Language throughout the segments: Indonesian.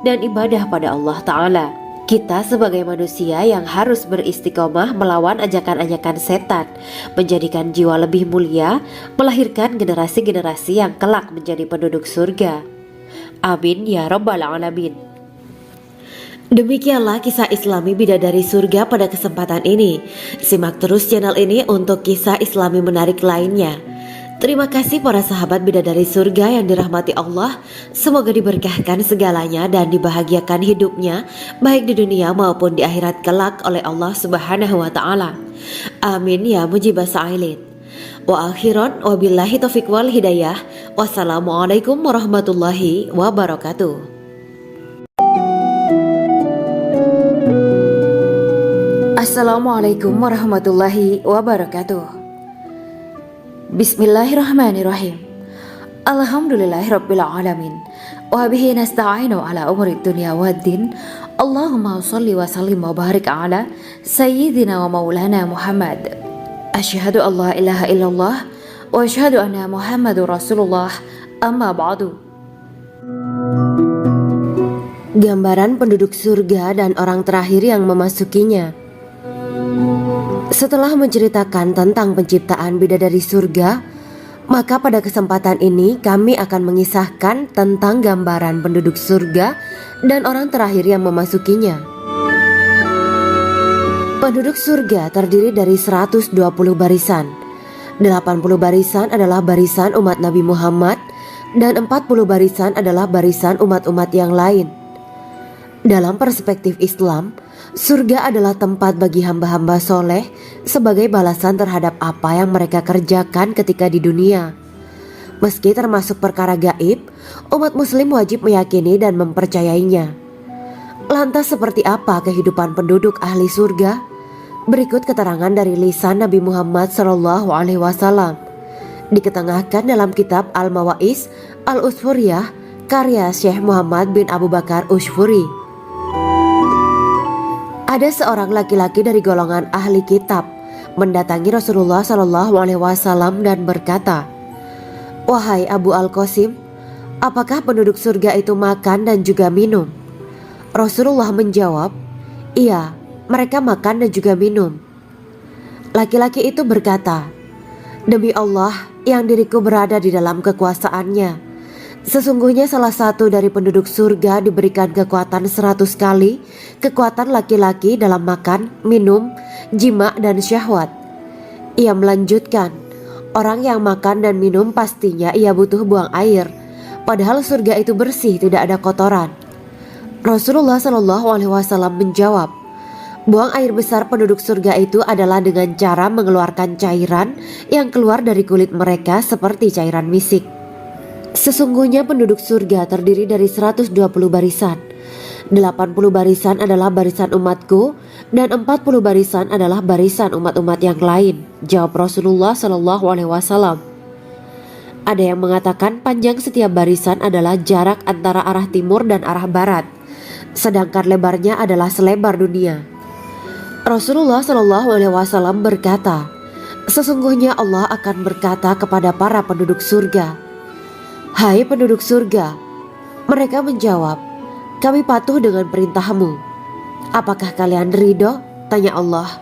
dan ibadah pada Allah Ta'ala. Kita sebagai manusia yang harus beristiqomah melawan ajakan-ajakan setan, menjadikan jiwa lebih mulia, melahirkan generasi-generasi yang kelak menjadi penduduk surga. Amin ya Rabbal Alamin. Demikianlah kisah Islami bidadari surga pada kesempatan ini. Simak terus channel ini untuk kisah Islami menarik lainnya. Terima kasih para sahabat bidadari surga yang dirahmati Allah. Semoga diberkahkan segalanya dan dibahagiakan hidupnya, baik di dunia maupun di akhirat kelak oleh Allah Subhanahu wa Ta'ala. Amin ya mujibah sa'ilin. Wa akhiran wabillahi taufiq wal hidayah. Wassalamualaikum warahmatullahi wabarakatuh. Assalamualaikum warahmatullahi wabarakatuh. Bismillahirrahmanirrahim. Alhamdulillahirabbil alamin. Wa bihi nasta'inu ala umuri dunya waddin. Allahumma shalli wa sallim wa barik ala sayyidina wa maulana Muhammad. Asyhadu an la ilaha illallah wa asyhadu anna Muhammadur Rasulullah. Amma ba'du. Gambaran penduduk surga dan orang terakhir yang memasukinya. Setelah menceritakan tentang penciptaan bidadari surga, maka pada kesempatan ini kami akan mengisahkan tentang gambaran penduduk surga dan orang terakhir yang memasukinya. Penduduk surga terdiri dari 120 barisan. 80 barisan adalah barisan umat Nabi Muhammad dan 40 barisan adalah barisan umat-umat yang lain. Dalam perspektif Islam, surga adalah tempat bagi hamba-hamba soleh sebagai balasan terhadap apa yang mereka kerjakan ketika di dunia. Meski termasuk perkara gaib, umat muslim wajib meyakini dan mempercayainya. Lantas seperti apa kehidupan penduduk ahli surga? Berikut keterangan dari lisan Nabi Muhammad SAW. Diketengahkan dalam kitab Al-Mawa'is Al-Usfuriyah karya Syekh Muhammad bin Abu Bakar Usfuri. Ada seorang laki-laki dari golongan ahli kitab mendatangi Rasulullah SAW dan berkata, "Wahai Abu Al-Qasim, apakah penduduk surga itu makan dan juga minum?" Rasulullah menjawab, "Iya, mereka makan dan juga minum." Laki-laki itu berkata, "Demi Allah yang diriku berada di dalam kekuasaannya, sesungguhnya salah satu dari penduduk surga diberikan kekuatan 100 kali kekuatan laki-laki dalam makan, minum, jima, dan syahwat." Ia melanjutkan, "Orang yang makan dan minum pastinya ia butuh buang air, padahal surga itu bersih, tidak ada kotoran." Rasulullah SAW menjawab, "Buang air besar penduduk surga itu adalah dengan cara mengeluarkan cairan yang keluar dari kulit mereka seperti cairan misik." Sesungguhnya penduduk surga terdiri dari 120 barisan. 80 barisan adalah barisan umatku dan 40 barisan adalah barisan umat-umat yang lain, jawab Rasulullah SAW. Ada yang mengatakan panjang setiap barisan adalah jarak antara arah timur dan arah barat, sedangkan lebarnya adalah selebar dunia. Rasulullah SAW berkata, "Sesungguhnya Allah akan berkata kepada para penduduk surga, 'Hai penduduk surga,' mereka menjawab, 'Kami patuh dengan perintahmu.' 'Apakah kalian ridho?' tanya Allah.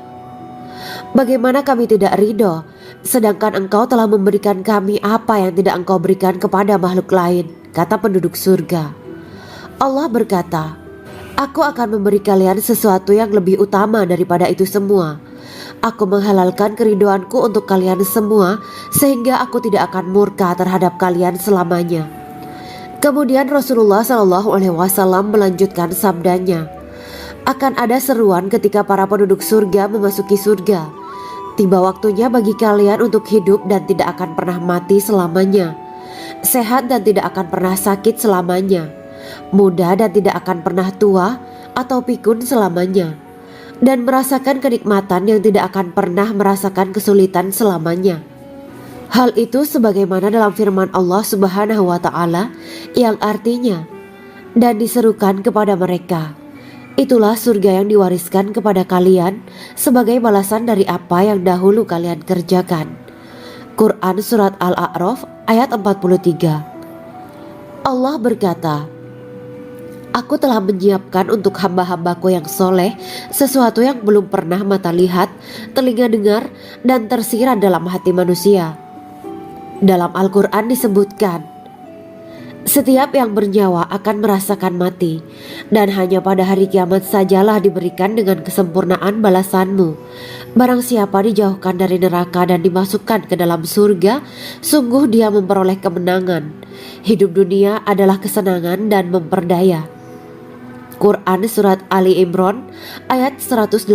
'Bagaimana kami tidak ridho, sedangkan engkau telah memberikan kami apa yang tidak engkau berikan kepada makhluk lain,' kata penduduk surga. Allah berkata, 'Aku akan memberi kalian sesuatu yang lebih utama daripada itu semua. Aku menghalalkan keridoanku untuk kalian semua sehingga aku tidak akan murka terhadap kalian selamanya.'" Kemudian Rasulullah SAW melanjutkan sabdanya, "Akan ada seruan ketika para penduduk surga memasuki surga. Tiba waktunya bagi kalian untuk hidup dan tidak akan pernah mati selamanya, sehat dan tidak akan pernah sakit selamanya, muda dan tidak akan pernah tua atau pikun selamanya, dan merasakan kenikmatan yang tidak akan pernah merasakan kesulitan selamanya." Hal itu sebagaimana dalam firman Allah Subhanahu wa Ta'ala yang artinya, "Dan diserukan kepada mereka, itulah surga yang diwariskan kepada kalian sebagai balasan dari apa yang dahulu kalian kerjakan." Quran Surat Al-A'raf ayat 43. Allah berkata, Aku telah menyiapkan untuk hamba-hambaku yang soleh sesuatu yang belum pernah mata lihat, telinga dengar, dan tersirat dalam hati manusia. Dalam Al-Quran disebutkan, setiap yang bernyawa akan merasakan mati, dan hanya pada hari kiamat sajalah diberikan dengan kesempurnaan balasanmu. Barang siapa dijauhkan dari neraka dan dimasukkan ke dalam surga, sungguh dia memperoleh kemenangan. Hidup dunia adalah kesenangan dan memperdaya. Quran Surat Ali Imran ayat 185.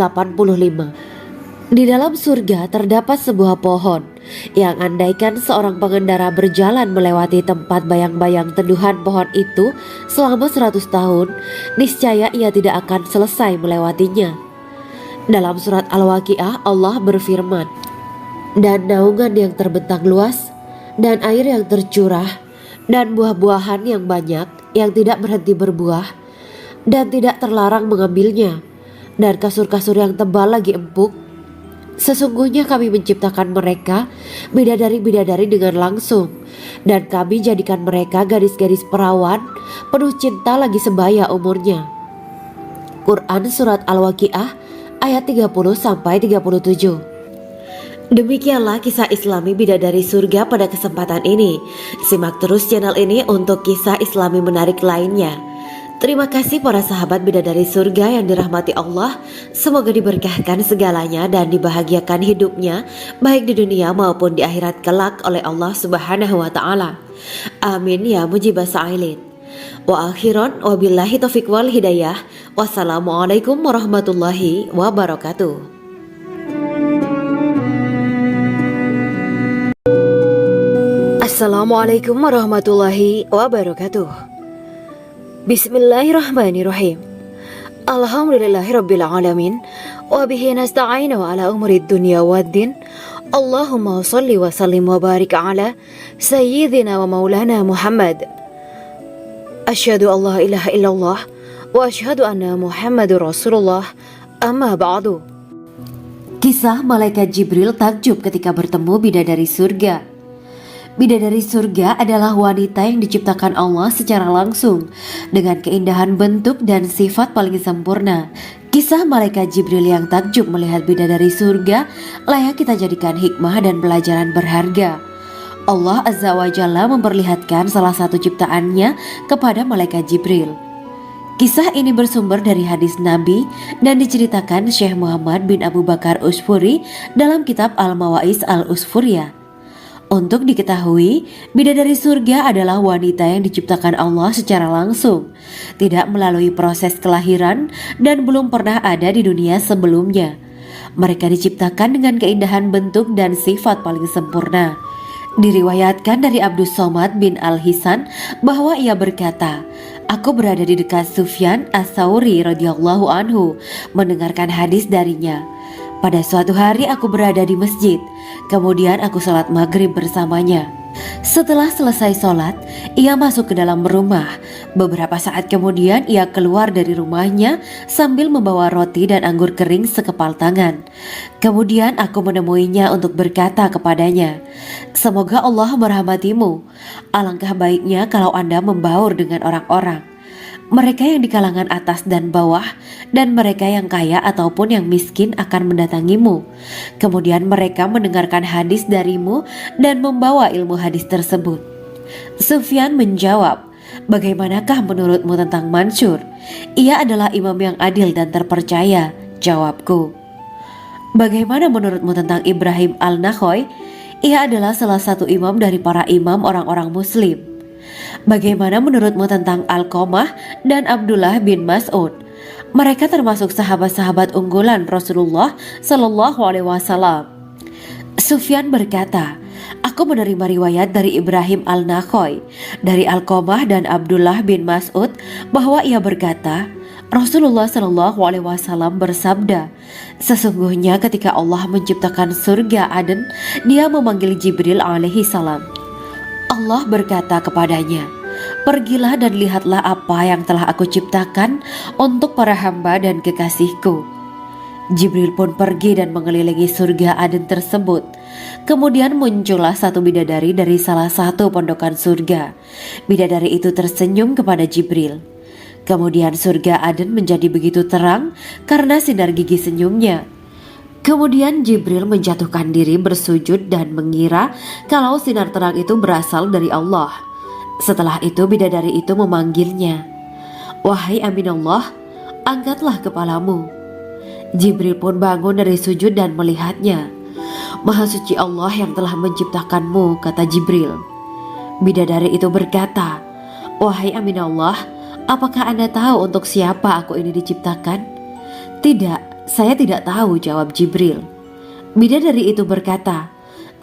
Di dalam surga terdapat sebuah pohon yang andaikan seorang pengendara berjalan melewati tempat bayang-bayang teduhan pohon itu selama 100 tahun, niscaya ia tidak akan selesai melewatinya. Dalam surat Al-Waqiah Allah berfirman, dan naungan yang terbentang luas, dan air yang tercurah, dan buah-buahan yang banyak yang tidak berhenti berbuah, dan tidak terlarang mengambilnya, dan kasur-kasur yang tebal lagi empuk. Sesungguhnya kami menciptakan mereka bidadari-bidadari dengan langsung, dan kami jadikan mereka gadis-gadis perawan penuh cinta lagi sebaya umurnya. Quran Surat Al-Waqiah ayat 30-37. Demikianlah kisah Islami bidadari surga pada kesempatan ini. Simak terus channel ini untuk kisah Islami menarik lainnya. Terima kasih para sahabat bidadari surga yang dirahmati Allah. Semoga diberkahkan segalanya dan dibahagiakan hidupnya baik di dunia maupun di akhirat kelak oleh Allah Subhanahu wa taala. Amin ya mujibah sa'ilin. Wa akhiran wabillahi taufiq wal hidayah. Wassalamualaikum warahmatullahi wabarakatuh. Assalamualaikum warahmatullahi wabarakatuh. Bismillahirrahmanirrahim. Alhamdulillahirabbil alamin wa bihi nasta'inu ala umuri dunya waddin. Allahumma shalli wa sallim wa barik ala sayyidina wa maulana Muhammad. Asyhadu an la ilaha illallah wa asyhadu anna Muhammadur Rasulullah. Amma ba'du. Kisah malaikat Jibril takjub ketika bertemu bidadari surga. Bidadari surga adalah wanita yang diciptakan Allah secara langsung dengan keindahan bentuk dan sifat paling sempurna. Kisah malaikat Jibril yang takjub melihat bidadari surga layak kita jadikan hikmah dan pelajaran berharga. Allah Azza wa Jalla memperlihatkan salah satu ciptaannya kepada malaikat Jibril. Kisah ini bersumber dari hadis Nabi dan diceritakan Syekh Muhammad bin Abu Bakar Usfuri dalam kitab Al-Mawaiz Al-Usfuriyah. Untuk diketahui, bidadari surga adalah wanita yang diciptakan Allah secara langsung, tidak melalui proses kelahiran dan belum pernah ada di dunia sebelumnya. Mereka diciptakan dengan keindahan bentuk dan sifat paling sempurna. Diriwayatkan dari Abdus Somad bin Al-Hisan bahwa ia berkata, aku berada di dekat Sufyan As-Sauri radhiyallahu anhu mendengarkan hadis darinya. Pada suatu hari aku berada di masjid, kemudian aku sholat maghrib bersamanya. Setelah selesai sholat, ia masuk ke dalam rumah. Beberapa saat kemudian ia keluar dari rumahnya sambil membawa roti dan anggur kering sekepal tangan. Kemudian aku menemuinya untuk berkata kepadanya, semoga Allah merahmatimu. Alangkah baiknya kalau Anda membaur dengan orang-orang. Mereka yang di kalangan atas dan bawah, dan mereka yang kaya ataupun yang miskin akan mendatangimu. Kemudian mereka mendengarkan hadis darimu dan membawa ilmu hadis tersebut. Sufyan menjawab, bagaimanakah menurutmu tentang Mansur? Ia adalah imam yang adil dan terpercaya. Jawabku. Bagaimana menurutmu tentang Ibrahim Al-Nakhoy? Ia adalah salah satu imam dari para imam orang-orang muslim. Bagaimana menurutmu tentang Alqamah dan Abdullah bin Mas'ud? Mereka termasuk sahabat-sahabat unggulan Rasulullah Sallallahu Alaihi Wasallam. Sufyan berkata, aku menerima riwayat dari Ibrahim Al-Nakhoy, dari Alqamah dan Abdullah bin Mas'ud bahwa ia berkata, Rasulullah Sallallahu Alaihi Wasallam bersabda, sesungguhnya ketika Allah menciptakan surga Aden, Dia memanggil Jibril alaihi salam. Allah berkata kepadanya, pergilah dan lihatlah apa yang telah aku ciptakan untuk para hamba dan kekasihku. Jibril pun pergi dan mengelilingi surga Aden tersebut. Kemudian muncullah satu bidadari dari salah satu pondokan surga. Bidadari itu tersenyum kepada Jibril. Kemudian surga Aden menjadi begitu terang karena sinar gigi senyumnya. Kemudian Jibril menjatuhkan diri bersujud dan mengira kalau sinar terang itu berasal dari Allah. Setelah itu bidadari itu memanggilnya, "Wahai Aminullah, angkatlah kepalamu." Jibril pun bangun dari sujud dan melihatnya. "Maha suci Allah yang telah menciptakanmu," kata Jibril. Bidadari itu berkata, "Wahai Aminullah, apakah Anda tahu untuk siapa aku ini diciptakan?" "Tidak, saya tidak tahu," jawab Jibril. Bidadari itu berkata,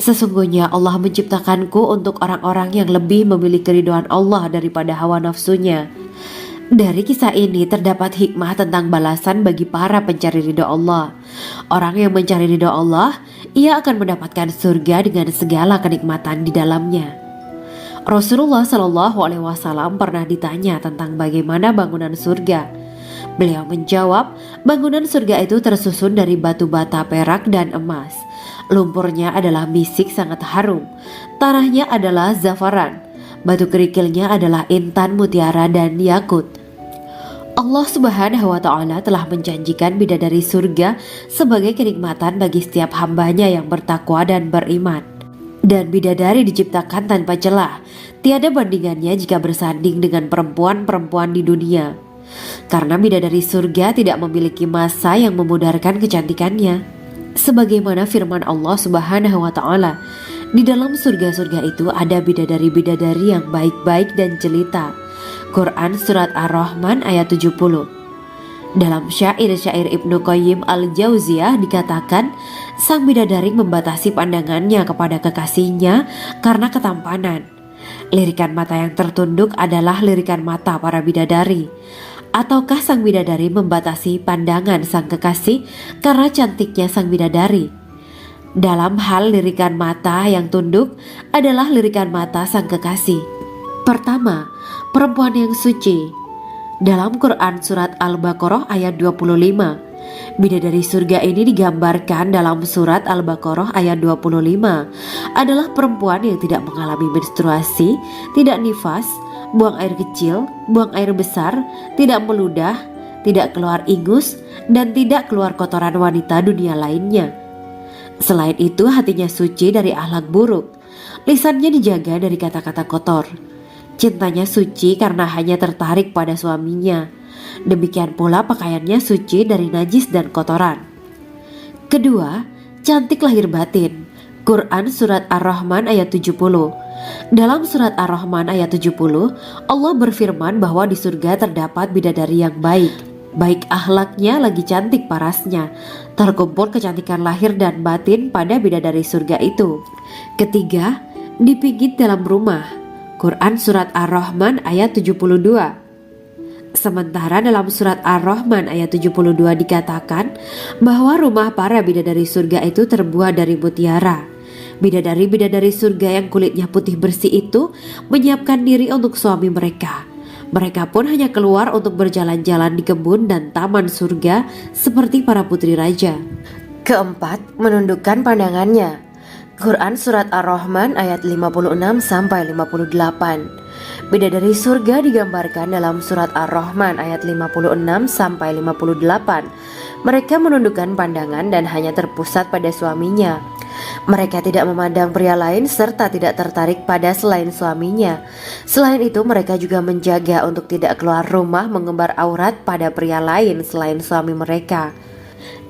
"Sesungguhnya Allah menciptakanku untuk orang-orang yang lebih memilih keridhaan Allah daripada hawa nafsunya." Dari kisah ini terdapat hikmah tentang balasan bagi para pencari ridho Allah. Orang yang mencari ridho Allah, ia akan mendapatkan surga dengan segala kenikmatan di dalamnya. Rasulullah Shallallahu Alaihi Wasallam pernah ditanya tentang bagaimana bangunan surga. Beliau menjawab, bangunan surga itu tersusun dari batu bata, perak, dan emas. Lumpurnya adalah misik sangat harum, tanahnya adalah zafaran, batu kerikilnya adalah intan, mutiara, dan yakut. Allah Subhanahu wa Ta'ala telah menjanjikan bidadari surga sebagai kenikmatan bagi setiap hambanya yang bertakwa dan beriman. Dan bidadari diciptakan tanpa celah, tiada bandingannya jika bersanding dengan perempuan-perempuan di dunia. Karena bidadari surga tidak memiliki masa yang memudarkan kecantikannya. Sebagaimana firman Allah Subhanahu wa Ta'ala, di dalam surga-surga itu ada bidadari-bidadari yang baik-baik dan jelita. Quran Surat Ar-Rahman ayat 70. Dalam syair-syair Ibnu Qayyim Al-Jauziyah dikatakan, sang bidadari membatasi pandangannya kepada kekasihnya karena ketampanan. Lirikan mata yang tertunduk adalah lirikan mata para bidadari. Ataukah sang bidadari membatasi pandangan sang kekasih karena cantiknya sang bidadari? Dalam hal lirikan mata yang tunduk adalah lirikan mata sang kekasih. Pertama, perempuan yang suci. Dalam Quran Surat Al-Baqarah ayat 25, bidadari surga ini digambarkan dalam Surat Al-Baqarah ayat 25 adalah perempuan yang tidak mengalami menstruasi, tidak nifas, buang air kecil, buang air besar, tidak meludah, tidak keluar ingus, dan tidak keluar kotoran wanita dunia lainnya. Selain itu, hatinya suci dari akhlak buruk, lisannya dijaga dari kata-kata kotor. Cintanya suci karena hanya tertarik pada suaminya. Demikian pula pakaiannya suci dari najis dan kotoran. Kedua, cantik lahir batin. Quran Surat Ar-Rahman ayat 70. Dalam Surat Ar-Rahman ayat 70, Allah berfirman bahwa di surga terdapat bidadari yang baik. Baik akhlaknya lagi cantik parasnya. Terkumpul kecantikan lahir dan batin pada bidadari surga itu. Ketiga, dipijit dalam rumah. Quran Surat Ar-Rahman ayat 72. Sementara dalam Surat Ar-Rahman ayat 72 dikatakan bahwa rumah para bidadari surga itu terbuat dari mutiara. Bidadari-bidadari surga yang kulitnya putih bersih itu menyiapkan diri untuk suami mereka. Mereka pun hanya keluar untuk berjalan-jalan di kebun dan taman surga seperti para putri raja. Keempat, menundukkan pandangannya. Quran Surat Ar-Rahman ayat 56-58. Bidadari surga digambarkan dalam Surat Ar-Rahman ayat 56-58. Mereka menundukkan pandangan dan hanya terpusat pada suaminya. Mereka tidak memandang pria lain serta tidak tertarik pada selain suaminya. Selain itu, mereka juga menjaga untuk tidak keluar rumah mengembar aurat pada pria lain selain suami mereka.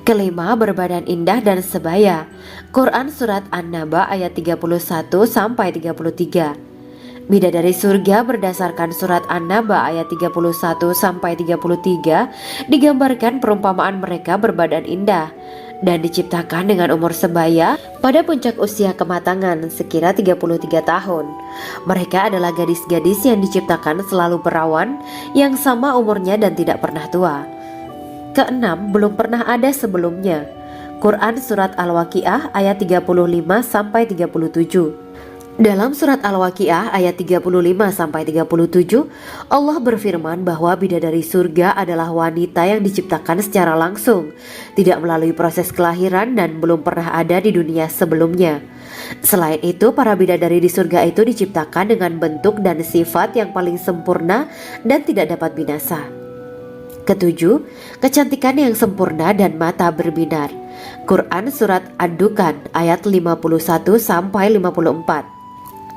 Kelima, berbadan indah dan sebaya. Quran Surat An-Naba ayat 31-33. Bidadari surga berdasarkan Surat An-Naba ayat 31-33 digambarkan perumpamaan mereka berbadan indah dan diciptakan dengan umur sebaya pada puncak usia kematangan sekira 33 tahun. Mereka adalah gadis-gadis yang diciptakan selalu perawan, yang sama umurnya dan tidak pernah tua. Keenam, belum pernah ada sebelumnya. Quran Surat Al-Waqiah ayat 35-37. Dalam Surat Al-Waqiah ayat 35-37, Allah berfirman bahwa bidadari surga adalah wanita yang diciptakan secara langsung, tidak melalui proses kelahiran dan belum pernah ada di dunia sebelumnya. Selain itu, para bidadari di surga itu diciptakan dengan bentuk dan sifat yang paling sempurna dan tidak dapat binasa. Ketujuh, kecantikan yang sempurna dan mata berbinar. Quran Surat Ad-Dukhan ayat 51 sampai 54.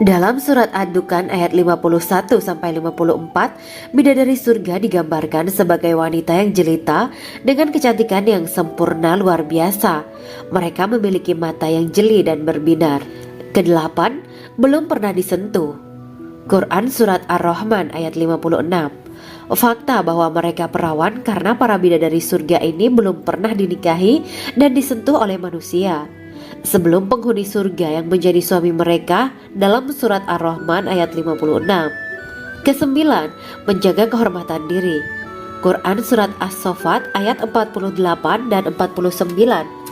Dalam surat Ad-Dukhan ayat 51 sampai 54, bidadari surga digambarkan sebagai wanita yang jelita dengan kecantikan yang sempurna luar biasa. Mereka memiliki mata yang jeli dan berbinar. Kedelapan, belum pernah disentuh. Quran Surat Ar-Rahman ayat 56. Fakta bahwa mereka perawan karena para bidadari surga ini belum pernah dinikahi dan disentuh oleh manusia sebelum penghuni surga yang menjadi suami mereka dalam surat Ar-Rahman ayat 56. Kesembilan, menjaga kehormatan diri. Quran Surat As-Saffat ayat 48 dan 49.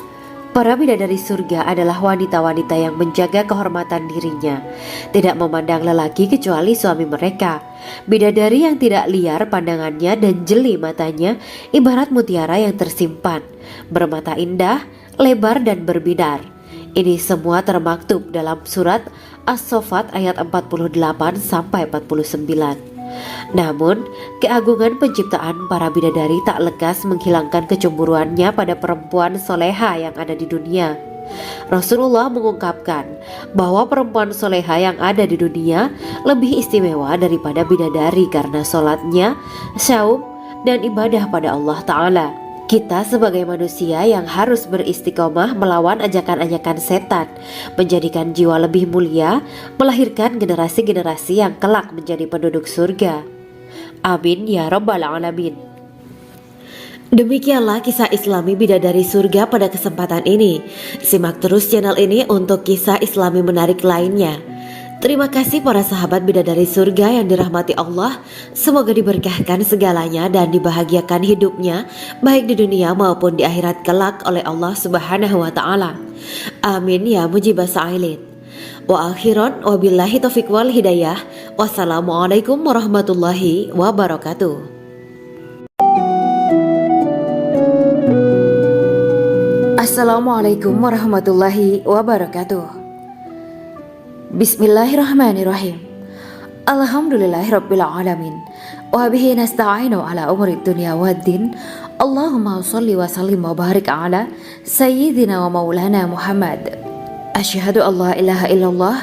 Para bidadari surga adalah wanita-wanita yang menjaga kehormatan dirinya, tidak memandang lelaki kecuali suami mereka. Bidadari yang tidak liar pandangannya dan jeli matanya ibarat mutiara yang tersimpan, bermata indah, lebar dan berbinar. Ini semua termaktub dalam surat As-Saffat ayat 48 sampai 49. Namun, keagungan penciptaan para bidadari tak lekas menghilangkan kecemburuannya pada perempuan soleha yang ada di dunia. Rasulullah mengungkapkan bahwa perempuan soleha yang ada di dunia lebih istimewa daripada bidadari karena sholatnya, syaum, dan ibadah pada Allah Ta'ala. Kita sebagai manusia yang harus beristiqomah melawan ajakan-ajakan setan, menjadikan jiwa lebih mulia, melahirkan generasi-generasi yang kelak menjadi penduduk surga. Amin ya Rabbal Alamin. Demikianlah kisah Islami bidadari surga pada kesempatan ini. Simak terus channel ini untuk kisah Islami menarik lainnya. Terima kasih para sahabat bidadari surga yang dirahmati Allah. Semoga diberkahkan segalanya dan dibahagiakan hidupnya baik di dunia maupun di akhirat kelak oleh Allah Subhanahu wa taala. Amin ya mujibah sa'ilin. Wa akhiran wabillahi taufiq wal hidayah. Wassalamualaikum warahmatullahi wabarakatuh. Assalamualaikum warahmatullahi wabarakatuh. Bismillahirrahmanirrahim. Alhamdulillahirabbil alamin. Wa bihi nasta'inu ala umuri dunya waddin. Allahumma shalli wa sallim wa barik ala sayyidina wa maulana Muhammad. Asyhadu an la ilaha illallah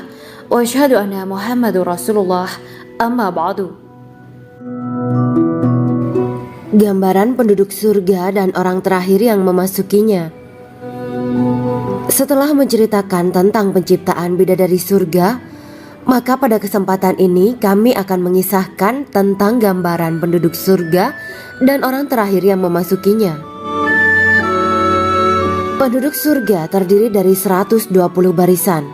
wa asyhadu anna Muhammadur Rasulullah. Amma ba'du. Gambaran penduduk surga dan orang terakhir yang memasukinya. Setelah menceritakan tentang penciptaan bidadari surga, maka pada kesempatan ini kami akan mengisahkan tentang gambaran penduduk surga dan orang terakhir yang memasukinya. Penduduk surga terdiri dari 120 barisan.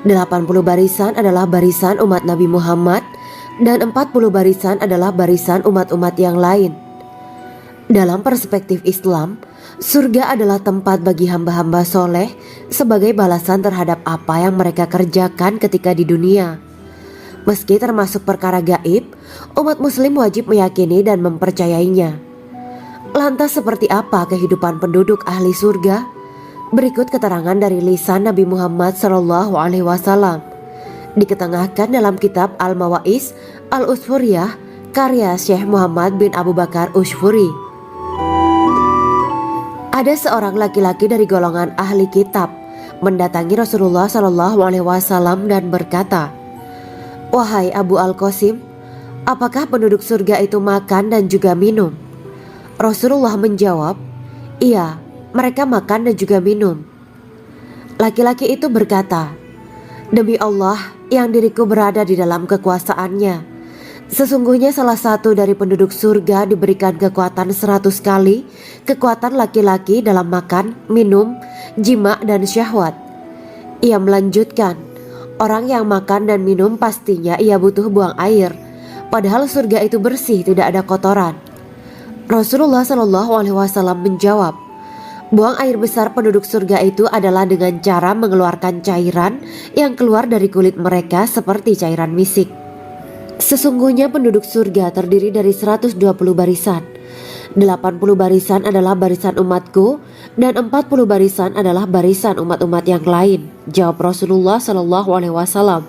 80 barisan adalah barisan umat Nabi Muhammad dan 40 barisan adalah barisan umat-umat yang lain. Dalam perspektif Islam, surga adalah tempat bagi hamba-hamba soleh sebagai balasan terhadap apa yang mereka kerjakan ketika di dunia. Meski termasuk perkara gaib, umat muslim wajib meyakini dan mempercayainya. Lantas seperti apa kehidupan penduduk ahli surga? Berikut keterangan dari lisan Nabi Muhammad SAW. Diketengahkan dalam kitab Al-Mawa'is Al-Usfuriyah karya Syekh Muhammad bin Abu Bakar Ushfuri. Ada seorang laki-laki dari golongan ahli kitab mendatangi Rasulullah SAW dan berkata, "Wahai Abu Al-Qasim, apakah penduduk surga itu makan dan juga minum?" Rasulullah menjawab, "Iya, mereka makan dan juga minum." Laki-laki itu berkata, "Demi Allah yang diriku berada di dalam kekuasaannya, sesungguhnya salah satu dari penduduk surga diberikan kekuatan 100 kali kekuatan laki-laki dalam makan, minum, jima, dan syahwat." Ia melanjutkan, "Orang yang makan dan minum pastinya ia butuh buang air, padahal surga itu bersih, tidak ada kotoran." Rasulullah SAW menjawab, "Buang air besar penduduk surga itu adalah dengan cara mengeluarkan cairan yang keluar dari kulit mereka seperti cairan misik." Sesungguhnya penduduk surga terdiri dari 120 barisan. 80 barisan adalah barisan umatku dan 40 barisan adalah barisan umat-umat yang lain, jawab Rasulullah SAW.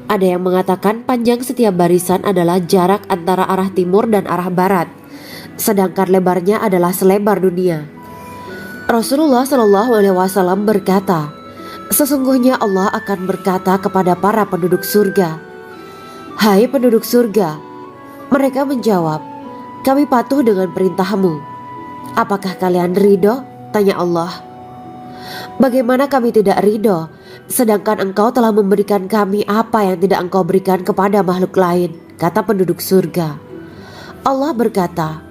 Ada yang mengatakan panjang setiap barisan adalah jarak antara arah timur dan arah barat. sedangkan lebarnya adalah selebar dunia. Rasulullah Shallallahu Alaihi Wasallam berkata, sesungguhnya Allah akan berkata kepada para penduduk surga, "Hai penduduk surga." Mereka menjawab, "Kami patuh dengan perintahmu." "Apakah kalian ridho?" tanya Allah. "Bagaimana kami tidak ridho, sedangkan engkau telah memberikan kami apa yang tidak engkau berikan kepada makhluk lain," kata penduduk surga. Allah berkata,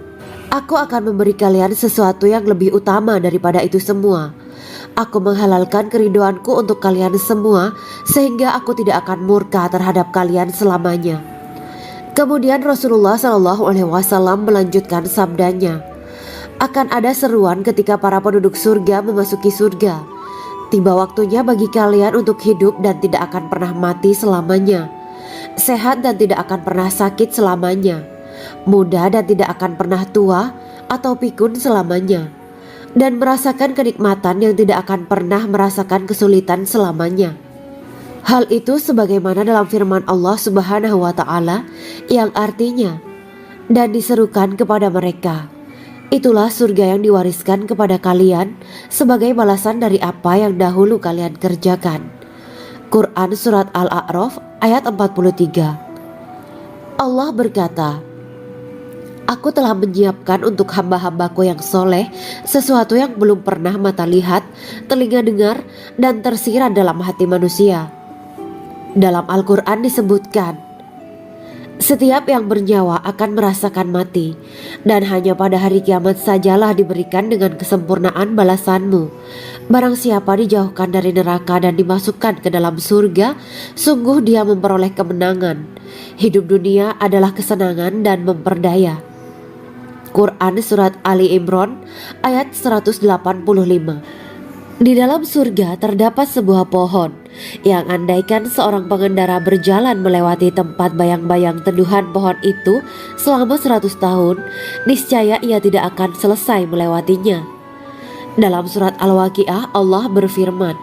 "Aku akan memberi kalian sesuatu yang lebih utama daripada itu semua. Aku menghalalkan keridoanku untuk kalian semua, sehingga aku tidak akan murka terhadap kalian selamanya." Kemudian Rasulullah SAW melanjutkan sabdanya, "Akan ada seruan ketika para penduduk surga memasuki surga. Tiba waktunya bagi kalian untuk hidup dan tidak akan pernah mati selamanya, sehat dan tidak akan pernah sakit selamanya, muda dan tidak akan pernah tua atau pikun selamanya, dan merasakan kenikmatan yang tidak akan pernah merasakan kesulitan selamanya." Hal itu sebagaimana dalam firman Allah Subhanahu wa Ta'ala yang artinya, "Dan diserukan kepada mereka, itulah surga yang diwariskan kepada kalian sebagai balasan dari apa yang dahulu kalian kerjakan." Quran Surat Al-A'raf ayat 43. Allah berkata, "Aku telah menyiapkan untuk hamba-hambaku yang soleh sesuatu yang belum pernah mata lihat, telinga dengar, dan tersirat dalam hati manusia." Dalam Al-Quran disebutkan, setiap yang bernyawa akan merasakan mati, dan hanya pada hari kiamat sajalah diberikan dengan kesempurnaan balasanmu. Barang siapa dijauhkan dari neraka dan dimasukkan ke dalam surga, sungguh dia memperoleh kemenangan. Hidup dunia adalah kesenangan dan memperdaya. Quran Surat Ali Imran ayat 185. Di dalam surga terdapat sebuah pohon yang andaikan seorang pengendara berjalan melewati tempat bayang-bayang teduhan pohon itu selama 100 tahun, niscaya ia tidak akan selesai melewatinya. Dalam surat Al-Waqiah Allah berfirman,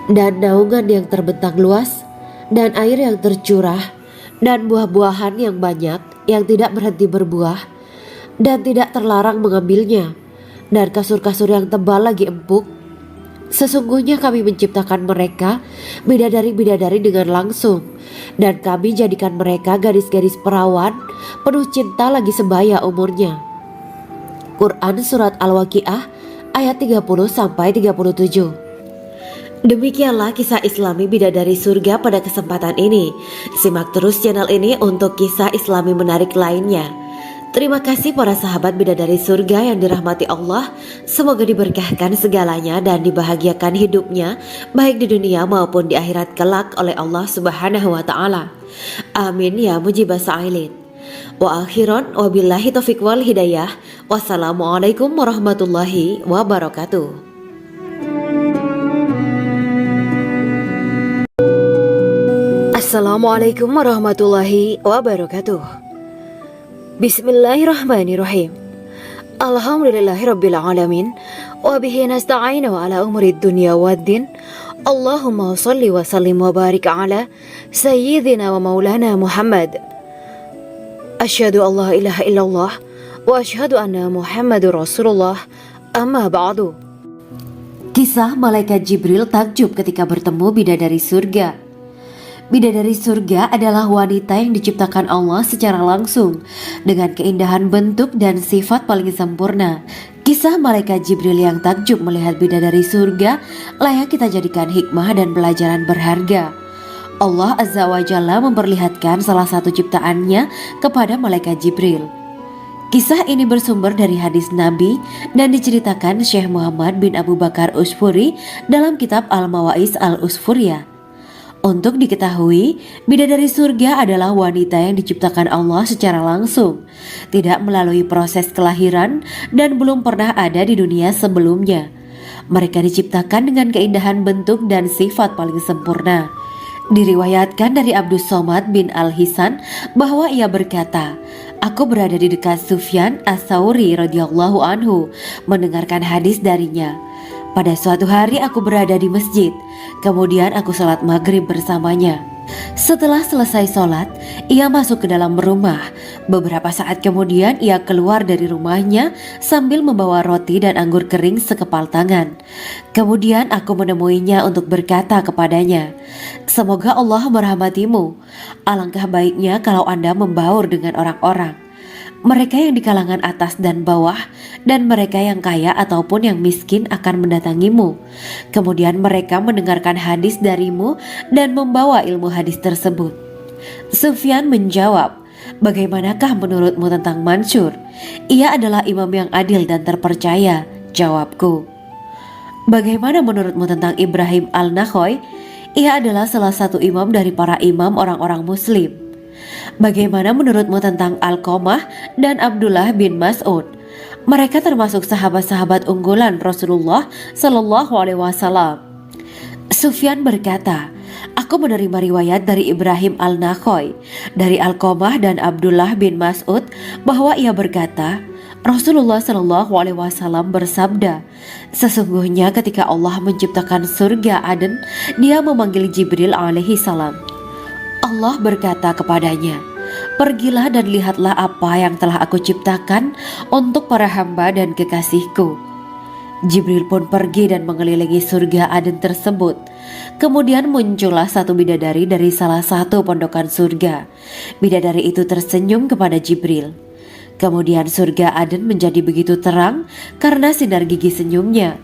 "Dan naungan yang terbentang luas, dan air yang tercurah, dan buah-buahan yang banyak yang tidak berhenti berbuah, dan tidak terlarang mengambilnya, dan kasur-kasur yang tebal lagi empuk. Sesungguhnya kami menciptakan mereka bidadari-bidadari dengan langsung, dan kami jadikan mereka gadis-gadis perawan penuh cinta lagi sebaya umurnya." Quran Surat Al-Waqiah ayat 30-37. Demikianlah kisah Islami bidadari surga pada kesempatan ini. Simak terus channel ini untuk kisah Islami menarik lainnya. Terima kasih para sahabat bidadari surga yang dirahmati Allah. Semoga diberkahkan segalanya dan dibahagiakan hidupnya, baik di dunia maupun di akhirat kelak oleh Allah Subhanahu wa Ta'ala. Amin ya mujibah sa'ilin. Wa akhiran wabillahi taufiq wal hidayah. Wassalamualaikum warahmatullahi wabarakatuh. Assalamualaikum warahmatullahi wabarakatuh. Bismillahirrahmanirrahim. Alhamdulillahirabbil alamin wa bihi nasta'inu ala umuri dunya waddin. Allahumma shalli wa sallim wa barik ala sayyidina wa maulana Muhammad. Asyhadu an la ilaha illallah wa asyhadu anna Muhammadur Rasulullah. Amma ba'du. Kisah malaikat Jibril takjub ketika bertemu bidadari surga. Bidadari surga adalah wanita yang diciptakan Allah secara langsung dengan keindahan bentuk dan sifat paling sempurna. Kisah malaikat Jibril yang takjub melihat bidadari surga layak kita jadikan hikmah dan pelajaran berharga. Allah Azza wa Jalla memperlihatkan salah satu ciptaannya kepada malaikat Jibril. Kisah ini bersumber dari hadis Nabi dan diceritakan Syekh Muhammad bin Abu Bakar Usfuri dalam kitab Al-Mawaiz Al-Usfuriyah. Untuk diketahui, bidadari surga adalah wanita yang diciptakan Allah secara langsung, tidak melalui proses kelahiran dan belum pernah ada di dunia sebelumnya. Mereka diciptakan dengan keindahan bentuk dan sifat paling sempurna. Diriwayatkan dari Abdus Somad bin Al-Hisan bahwa ia berkata, "Aku berada di dekat Sufyan As-Sauri radhiyallahu anhu mendengarkan hadis darinya. Pada suatu hari aku berada di masjid, kemudian aku salat maghrib bersamanya. Setelah selesai sholat, ia masuk ke dalam rumah. Beberapa saat kemudian ia keluar dari rumahnya sambil membawa roti dan anggur kering sekepal tangan. Kemudian aku menemuinya untuk berkata kepadanya, "Semoga Allah merahmatimu. Alangkah baiknya kalau Anda membaur dengan orang-orang. Mereka yang di kalangan atas dan bawah, dan mereka yang kaya ataupun yang miskin akan mendatangimu. Kemudian mereka mendengarkan hadis darimu dan membawa ilmu hadis tersebut." Sufyan menjawab, "Bagaimanakah menurutmu tentang Mansur? Ia adalah imam yang adil dan terpercaya." Jawabku, "Bagaimana menurutmu tentang Ibrahim al-Nakhoy? Ia adalah salah satu imam dari para imam orang-orang muslim." "Bagaimana menurutmu tentang Alqamah dan Abdullah bin Mas'ud? Mereka termasuk sahabat-sahabat unggulan Rasulullah Shallallahu Alaihi Wasallam." Sufyan berkata, "Aku menerima riwayat dari Ibrahim al-Nakhoy, dari Alqamah dan Abdullah bin Mas'ud bahwa ia berkata, Rasulullah Shallallahu Alaihi Wasallam bersabda, sesungguhnya ketika Allah menciptakan surga Aden, Dia memanggil Jibril alaihi salam. Allah berkata kepadanya, pergilah dan lihatlah apa yang telah aku ciptakan untuk para hamba dan kekasihku. Jibril pun pergi dan mengelilingi surga Aden tersebut. Kemudian muncullah satu bidadari dari salah satu pondokan surga. Bidadari itu tersenyum kepada Jibril. Kemudian surga Aden menjadi begitu terang karena sinar gigi senyumnya.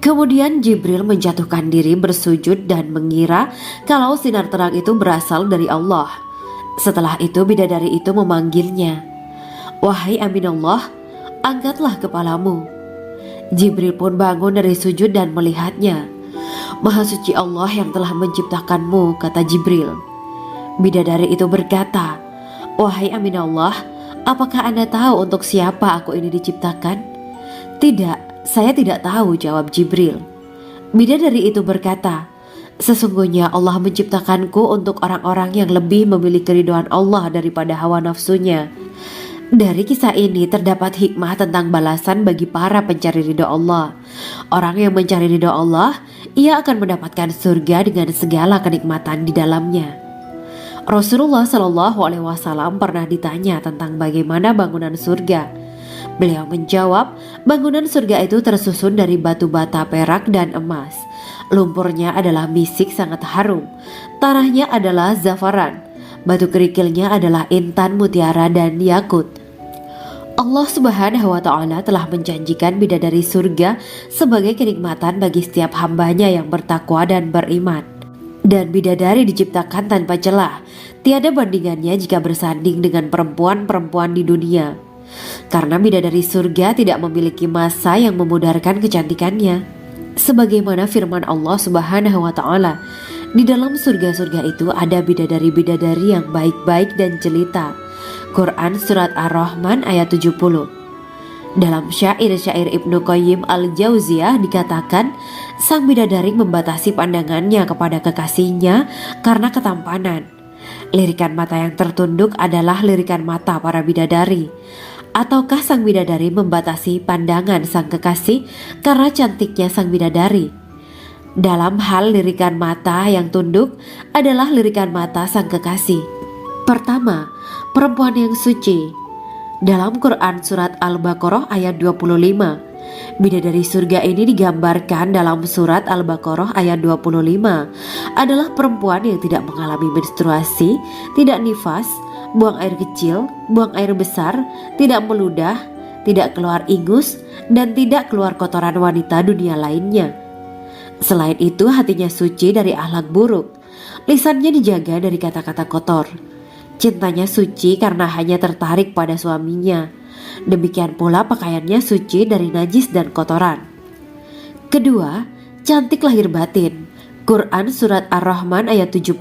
Kemudian Jibril menjatuhkan diri bersujud dan mengira kalau sinar terang itu berasal dari Allah. Setelah itu bidadari itu memanggilnya, "Wahai Aminullah, angkatlah kepalamu." Jibril pun bangun dari sujud dan melihatnya. "Maha suci Allah yang telah menciptakanmu," kata Jibril. Bidadari itu berkata, "Wahai Aminullah, apakah Anda tahu untuk siapa aku ini diciptakan?" "Tidak, saya tidak tahu," jawab Jibril. Bidadari itu berkata, "Sesungguhnya Allah menciptakanku untuk orang-orang yang lebih memilih keridhaan Allah daripada hawa nafsunya." Dari kisah ini terdapat hikmah tentang balasan bagi para pencari ridho Allah. Orang yang mencari ridho Allah, ia akan mendapatkan surga dengan segala kenikmatan di dalamnya. Rasulullah Shallallahu Alaihi Wasallam pernah ditanya tentang bagaimana bangunan surga. Beliau menjawab, bangunan surga itu tersusun dari batu bata, perak, dan emas. Lumpurnya adalah misik sangat harum, tanahnya adalah zafaran, batu kerikilnya adalah intan, mutiara, dan yakut. Allah Subhanahu wa Ta'ala telah menjanjikan bidadari surga sebagai kenikmatan bagi setiap hambanya yang bertakwa dan beriman. Dan bidadari diciptakan tanpa celah, tiada bandingannya jika bersanding dengan perempuan-perempuan di dunia. Karena bidadari surga tidak memiliki masa yang memudarkan kecantikannya. Sebagaimana firman Allah Subhanahu wa Ta'ala, di dalam surga-surga itu ada bidadari-bidadari yang baik-baik dan jelita. Quran Surat Ar-Rahman ayat 70. Dalam syair-syair Ibnu Qayyim al-Jauziyah dikatakan, sang bidadari membatasi pandangannya kepada kekasihnya karena ketampanan. Lirikan mata yang tertunduk adalah lirikan mata para bidadari. Ataukah sang bidadari membatasi pandangan sang kekasih karena cantiknya sang bidadari? Dalam hal lirikan mata yang tunduk adalah lirikan mata sang kekasih. Pertama, perempuan yang suci. Dalam Quran Surat Al-Baqarah ayat 25, bidadari surga ini digambarkan dalam Surat Al-Baqarah ayat 25 adalah perempuan yang tidak mengalami menstruasi, tidak nifas, buang air kecil, buang air besar, tidak meludah, tidak keluar ingus, dan tidak keluar kotoran wanita dunia lainnya. Selain itu, hatinya suci dari akhlak buruk, lisannya dijaga dari kata-kata kotor. Cintanya suci karena hanya tertarik pada suaminya. Demikian pula pakaiannya suci dari najis dan kotoran. Kedua, cantik lahir batin. Quran Surat Ar-Rahman ayat 70.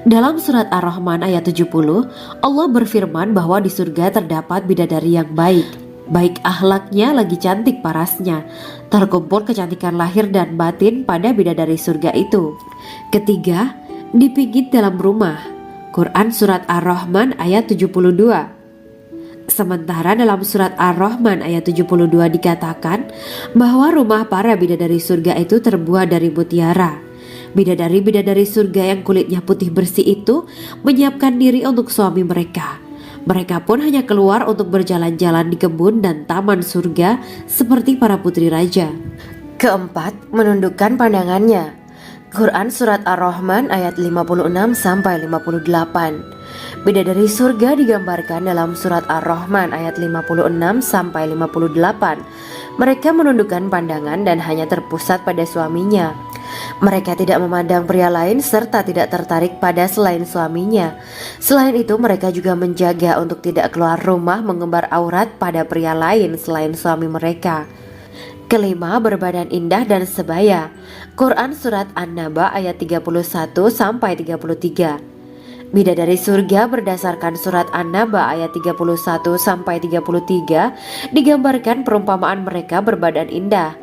Dalam Surat Ar-Rahman ayat 70, Allah berfirman bahwa di surga terdapat bidadari yang baik. Baik akhlaknya lagi cantik parasnya. Terkumpul kecantikan lahir dan batin pada bidadari surga itu. Ketiga, dipijit dalam rumah. Quran Surat Ar-Rahman ayat 72. Sementara dalam Surat Ar-Rahman ayat 72 dikatakan bahwa rumah para bidadari surga itu terbuat dari mutiara. Bidadari-bidadari surga yang kulitnya putih bersih itu menyiapkan diri untuk suami mereka. Mereka pun hanya keluar untuk berjalan-jalan di kebun dan taman surga seperti para putri raja. Keempat, menundukkan pandangannya. Quran Surat Ar-Rahman ayat 56-58. Bidadari surga digambarkan dalam Surat Ar-Rahman ayat 56-58. Mereka menundukkan pandangan dan hanya terpusat pada suaminya. Mereka tidak memandang pria lain serta tidak tertarik pada selain suaminya. Selain itu, mereka juga menjaga untuk tidak keluar rumah mengembar aurat pada pria lain selain suami mereka. Kelima, berbadan indah dan sebaya. Quran Surat An-Naba ayat 31-33. Bidadari surga berdasarkan Surat An-Naba ayat 31-33 digambarkan perumpamaan mereka berbadan indah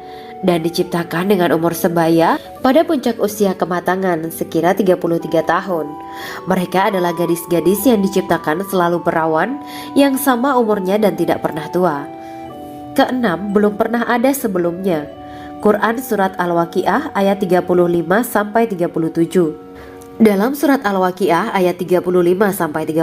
dan diciptakan dengan umur sebaya pada puncak usia kematangan sekira 33 tahun. Mereka adalah gadis-gadis yang diciptakan selalu perawan yang sama umurnya dan tidak pernah tua. Keenam, belum pernah ada sebelumnya. Quran Surat Al-Waqiah ayat 35-37. Dalam Surat Al-Waqiah ayat 35-37,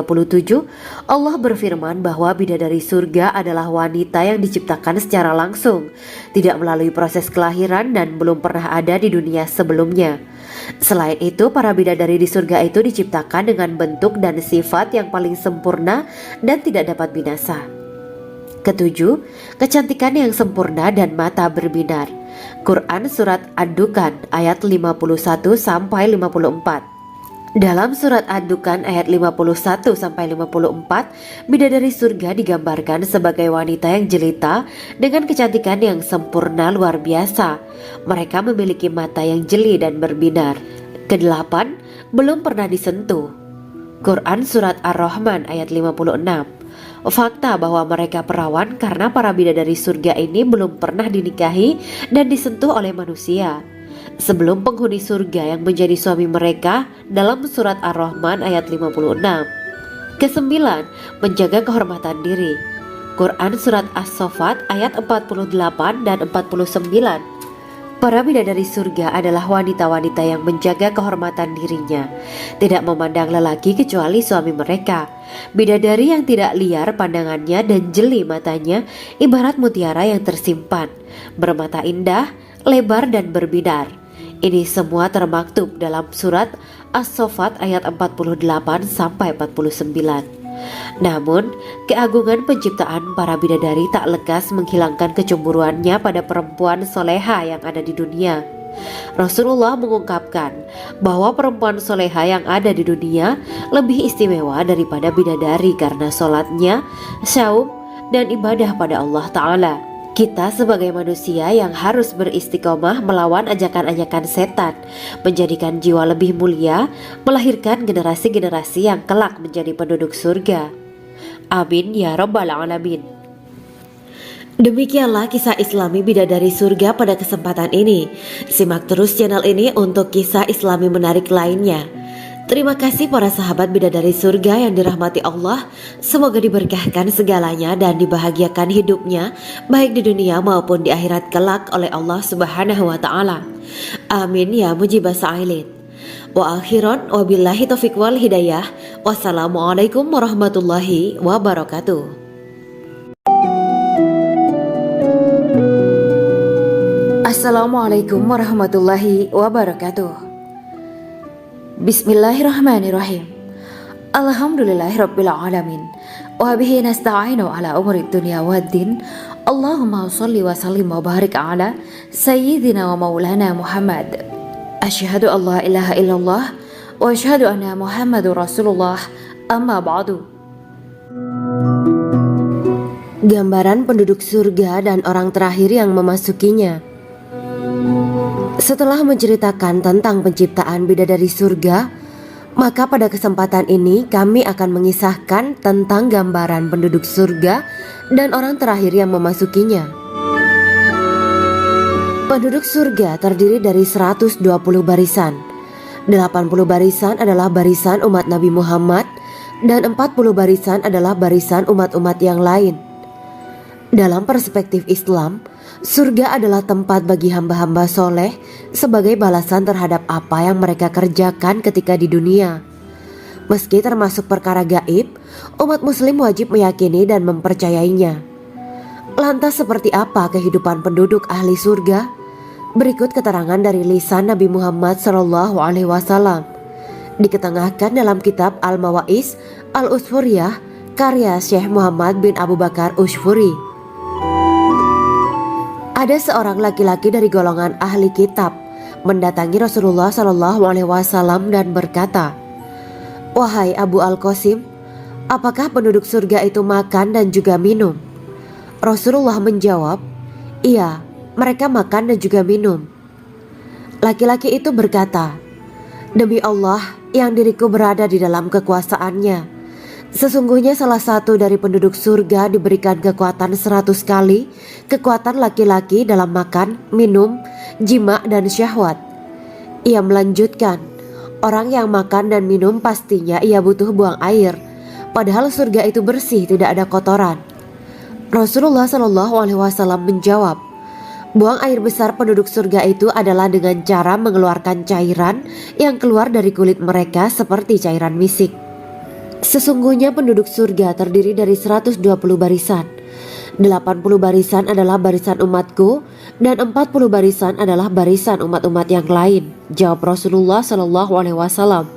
Allah berfirman bahwa bidadari surga adalah wanita yang diciptakan secara langsung, tidak melalui proses kelahiran dan belum pernah ada di dunia sebelumnya. Selain itu, para bidadari di surga itu diciptakan dengan bentuk dan sifat yang paling sempurna dan tidak dapat binasa. Ketujuh, kecantikan yang sempurna dan mata berbinar. Quran Surat Ad-Dukan ayat 51-54. Dalam Surat Ad-Dukan ayat 51-54, bidadari surga digambarkan sebagai wanita yang jelita dengan kecantikan yang sempurna luar biasa. Mereka memiliki mata yang jeli dan berbinar. Kedelapan, belum pernah disentuh. Quran Surat Ar-Rahman ayat 56. Fakta bahwa mereka perawan karena para bidadari surga ini belum pernah dinikahi dan disentuh oleh manusia sebelum penghuni surga yang menjadi suami mereka dalam Surat Ar-Rahman ayat 56. Kesembilan, menjaga kehormatan diri. Quran Surat As-Saffat ayat 48 dan 49. Para bidadari surga adalah wanita-wanita yang menjaga kehormatan dirinya, tidak memandang lelaki kecuali suami mereka. Bidadari yang tidak liar pandangannya dan jeli matanya ibarat mutiara yang tersimpan, bermata indah, lebar dan berbinar. Ini semua termaktub dalam Surat As-Saffat ayat 48-49. Namun, keagungan penciptaan para bidadari tak lekas menghilangkan kecemburuannya pada perempuan soleha yang ada di dunia. Rasulullah mengungkapkan bahwa perempuan soleha yang ada di dunia lebih istimewa daripada bidadari karena sholatnya, saum, dan ibadah pada Allah Ta'ala. Kita sebagai manusia yang harus beristiqomah melawan ajakan-ajakan setan, menjadikan jiwa lebih mulia, melahirkan generasi-generasi yang kelak menjadi penduduk surga. Amin ya Rabbal Alamin. Demikianlah kisah Islami bidadari surga pada kesempatan ini. Simak terus channel ini untuk kisah Islami menarik lainnya. Terima kasih para sahabat bidadari surga yang dirahmati Allah. Semoga diberkahkan segalanya dan dibahagiakan hidupnya baik di dunia maupun di akhirat kelak oleh Allah Subhanahu wa taala. Amin ya mujibah sa'ilin. Wa akhiran wabillahi taufiq wal hidayah. Wassalamualaikum warahmatullahi wabarakatuh. Assalamualaikum warahmatullahi wabarakatuh. Bismillahirrahmanirrahim. Alhamdulillahirabbil alamin. Wa bihi nasta'inu ala umuri dunya waddin. Allahumma shalli wa sallim wa barik ala sayyidina wa maulana Muhammad. Asyhadu an la ilaha illallah wa asyhadu anna Muhammadur Rasulullah. Amma ba'du. Gambaran penduduk surga dan orang terakhir yang memasukinya. Setelah menceritakan tentang penciptaan bidadari surga, maka pada kesempatan ini kami akan mengisahkan tentang gambaran penduduk surga dan orang terakhir yang memasukinya. Penduduk surga terdiri dari 120 barisan. 80 barisan adalah barisan umat Nabi Muhammad dan 40 barisan adalah barisan umat-umat yang lain. Dalam perspektif Islam, Surga adalah tempat bagi hamba-hamba soleh sebagai balasan terhadap apa yang mereka kerjakan ketika di dunia. Meski termasuk perkara gaib, umat muslim wajib meyakini dan mempercayainya. Lantas seperti apa kehidupan penduduk ahli surga? Berikut keterangan dari lisan Nabi Muhammad SAW, diketengahkan dalam kitab Al-Mawaiz Al-Usfuriyah karya Syekh Muhammad bin Abu Bakar Usfuri. Ada seorang laki-laki dari golongan ahli kitab mendatangi Rasulullah SAW dan berkata, "Wahai Abu Al-Qasim, apakah penduduk surga itu makan dan juga minum?" Rasulullah menjawab, "Iya, mereka makan dan juga minum." Laki-laki itu berkata, "Demi Allah yang diriku berada di dalam kekuasaannya, sesungguhnya salah satu dari penduduk surga diberikan kekuatan 100 kali kekuatan laki-laki dalam makan, minum, jima, dan syahwat." Ia melanjutkan, "Orang yang makan dan minum pastinya ia butuh buang air, padahal surga itu bersih, tidak ada kotoran." Rasulullah SAW menjawab, "Buang air besar penduduk surga itu adalah dengan cara mengeluarkan cairan yang keluar dari kulit mereka seperti cairan misik. Sesungguhnya penduduk surga terdiri dari 120 barisan. 80 barisan adalah barisan umatku dan 40 barisan adalah barisan umat-umat yang lain," jawab Rasulullah SAW.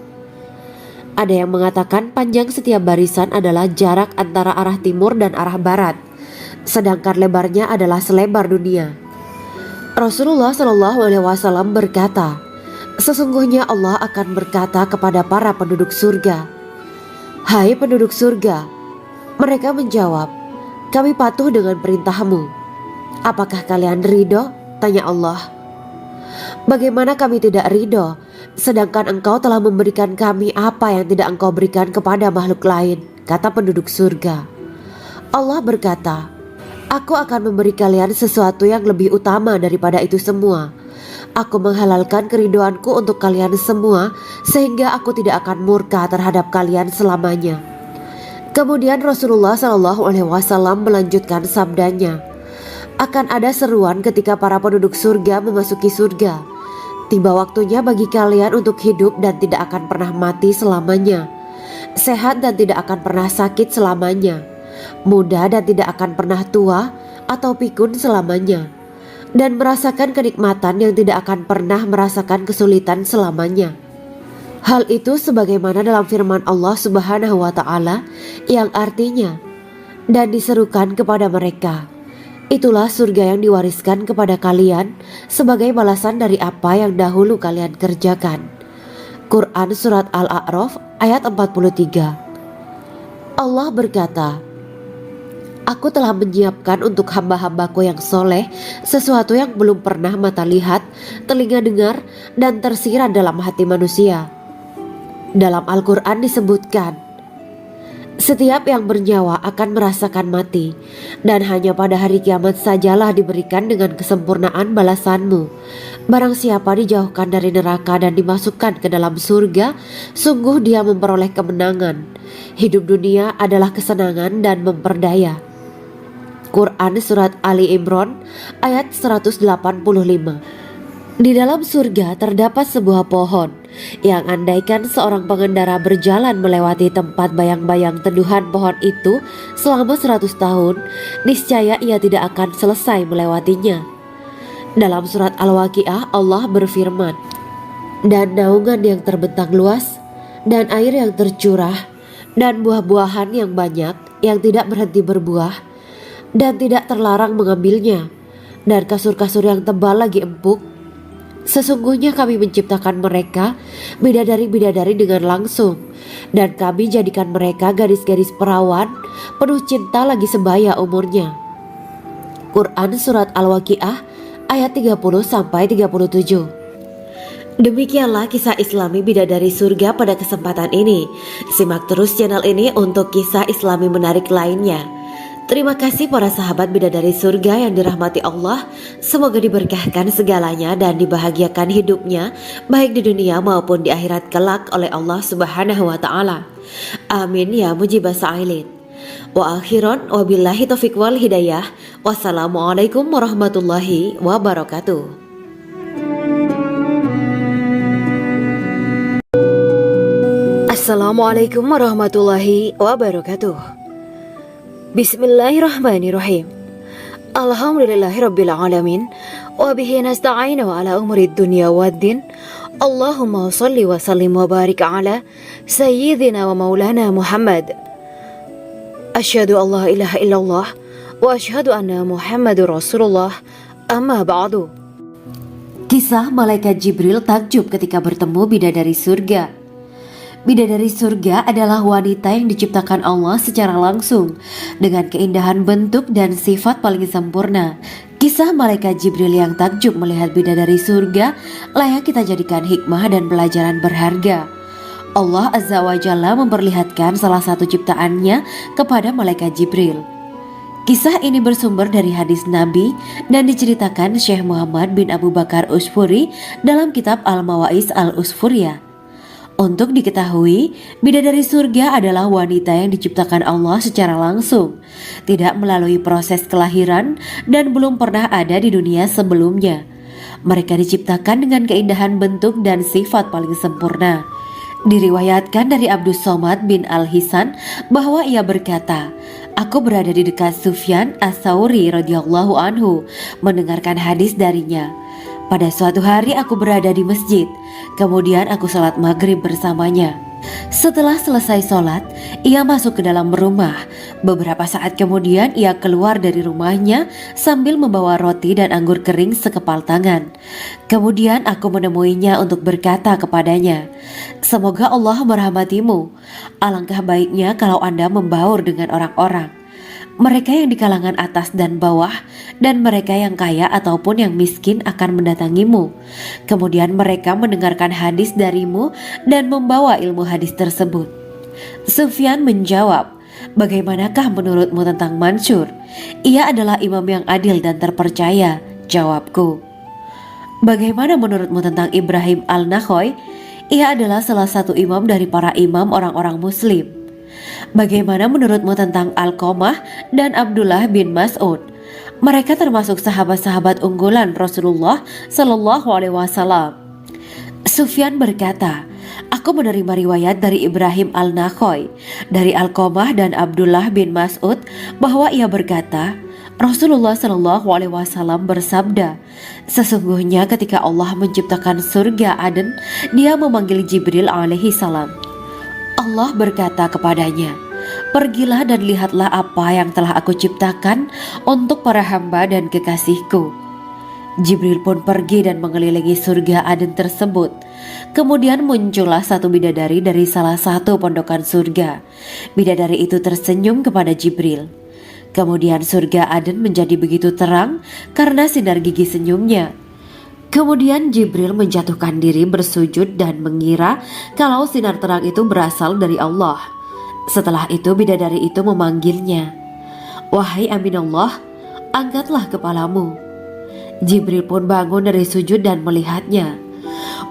Ada yang mengatakan panjang setiap barisan adalah jarak antara arah timur dan arah barat, sedangkan lebarnya adalah selebar dunia. Rasulullah SAW berkata, "Sesungguhnya Allah akan berkata kepada para penduduk surga, 'Hai penduduk surga,' mereka menjawab, 'Kami patuh dengan perintahmu.' 'Apakah kalian ridho?' tanya Allah. 'Bagaimana kami tidak ridho, sedangkan engkau telah memberikan kami apa yang tidak engkau berikan kepada makhluk lain,' kata penduduk surga. Allah berkata, 'Aku akan memberi kalian sesuatu yang lebih utama daripada itu semua. Aku menghalalkan keridoanku untuk kalian semua sehingga aku tidak akan murka terhadap kalian selamanya.'" Kemudian Rasulullah SAW melanjutkan sabdanya, "Akan ada seruan ketika para penduduk surga memasuki surga. Tiba waktunya bagi kalian untuk hidup dan tidak akan pernah mati selamanya, sehat dan tidak akan pernah sakit selamanya, muda dan tidak akan pernah tua atau pikun selamanya, dan merasakan kenikmatan yang tidak akan pernah merasakan kesulitan selamanya." Hal itu sebagaimana dalam firman Allah Subhanahu wa Ta'ala yang artinya, "Dan diserukan kepada mereka, itulah surga yang diwariskan kepada kalian sebagai balasan dari apa yang dahulu kalian kerjakan." Quran Surat Al-A'raf ayat 43. Allah berkata, "Aku telah menyiapkan untuk hamba-hambaku yang soleh sesuatu yang belum pernah mata lihat, telinga dengar, dan tersirat dalam hati manusia." Dalam Al-Quran disebutkan, "Setiap yang bernyawa akan merasakan mati, dan hanya pada hari kiamat sajalah diberikan dengan kesempurnaan balasanmu. Barang siapa dijauhkan dari neraka dan dimasukkan ke dalam surga, sungguh dia memperoleh kemenangan. Hidup dunia adalah kesenangan dan memperdaya." Quran Surat Ali Imran ayat 185. Di dalam surga terdapat sebuah pohon yang andaikan seorang pengendara berjalan melewati tempat bayang-bayang teduhan pohon itu selama 100 tahun, niscaya ia tidak akan selesai melewatinya. Dalam surat Al-Waqiah Allah berfirman, "Dan naungan yang terbentang luas, dan air yang tercurah, dan buah-buahan yang banyak yang tidak berhenti berbuah, dan tidak terlarang mengambilnya, dan kasur-kasur yang tebal lagi empuk. Sesungguhnya kami menciptakan mereka bidadari-bidadari dengan langsung, dan kami jadikan mereka gadis-gadis perawan penuh cinta lagi sebaya umurnya." Quran Surat Al-Waqiah ayat 30-37. Demikianlah kisah Islami bidadari surga pada kesempatan ini. Simak terus channel ini untuk kisah Islami menarik lainnya. Terima kasih para sahabat bidadari surga yang dirahmati Allah. Semoga diberkahkan segalanya dan dibahagiakan hidupnya baik di dunia maupun di akhirat kelak oleh Allah Subhanahu wa Ta'ala. Amin ya mujibah sa'ilin. Wa akhiran wabillahi taufiq wal hidayah. Wassalamualaikum warahmatullahi wabarakatuh. Assalamualaikum warahmatullahi wabarakatuh. Bismillahirrahmanirrahim. Alhamdulillahirabbil alamin wa bihi nasta'inu ala umurid dunya waddin. Allahumma shalli wa sallim wa barik ala sayyidina wa maulana Muhammad. Asyhadu an la ilaha illallah wa asyhadu anna Muhammadur Rasulullah. Amma ba'du. Kisah malaikat Jibril takjub ketika bertemu bidadari surga. Bidadari surga adalah wanita yang diciptakan Allah secara langsung dengan keindahan bentuk dan sifat paling sempurna. Kisah malaikat Jibril yang takjub melihat bidadari surga layak kita jadikan hikmah dan pelajaran berharga. Allah Azza wa Jalla memperlihatkan salah satu ciptaannya kepada malaikat Jibril. Kisah ini bersumber dari hadis Nabi dan diceritakan Syekh Muhammad bin Abu Bakar Usfuri dalam kitab Al-Mawaiz Al-Usfuriyah. Untuk diketahui, bidadari surga adalah wanita yang diciptakan Allah secara langsung, tidak melalui proses kelahiran dan belum pernah ada di dunia sebelumnya. Mereka diciptakan dengan keindahan bentuk dan sifat paling sempurna. Diriwayatkan dari Abdus Somad bin Al-Hisan bahwa ia berkata, "Aku berada di dekat Sufyan Ats-Tsauri radhiyallahu anhu mendengarkan hadis darinya. Pada suatu hari aku berada di masjid, kemudian aku sholat maghrib bersamanya. Setelah selesai sholat, ia masuk ke dalam rumah. Beberapa saat kemudian ia keluar dari rumahnya sambil membawa roti dan anggur kering sekepal tangan. Kemudian aku menemuinya untuk berkata kepadanya, 'Semoga Allah merahmatimu. Alangkah baiknya kalau Anda membaur dengan orang-orang. Mereka yang di kalangan atas dan bawah dan mereka yang kaya ataupun yang miskin akan mendatangimu. Kemudian mereka mendengarkan hadis darimu dan membawa ilmu hadis tersebut.' Sufyan menjawab, 'Bagaimanakah menurutmu tentang Mansur? Ia adalah imam yang adil dan terpercaya.' Jawabku. 'Bagaimana menurutmu tentang Ibrahim Al-Nakhoy? Ia adalah salah satu imam dari para imam orang-orang muslim.' 'Bagaimana menurutmu tentang Alqamah dan Abdullah bin Mas'ud? Mereka termasuk sahabat-sahabat unggulan Rasulullah Sallallahu Alaihi Wasallam.' Sufyan berkata, 'Aku menerima riwayat dari Ibrahim Al-Nakhoy, dari Alqamah dan Abdullah bin Mas'ud bahwa ia berkata, Rasulullah Sallallahu Alaihi Wasallam bersabda, sesungguhnya ketika Allah menciptakan surga Aden, Dia memanggil Jibril alaihi salam. Allah berkata kepadanya, pergilah dan lihatlah apa yang telah aku ciptakan untuk para hamba dan kekasihku. Jibril pun pergi dan mengelilingi surga Aden tersebut. Kemudian muncullah satu bidadari dari salah satu pondokan surga. Bidadari itu tersenyum kepada Jibril. Kemudian surga Aden menjadi begitu terang karena sinar gigi senyumnya. Kemudian Jibril menjatuhkan diri bersujud dan mengira kalau sinar terang itu berasal dari Allah. Setelah itu bidadari itu memanggilnya, wahai Aminullah, angkatlah kepalamu. Jibril pun bangun dari sujud dan melihatnya.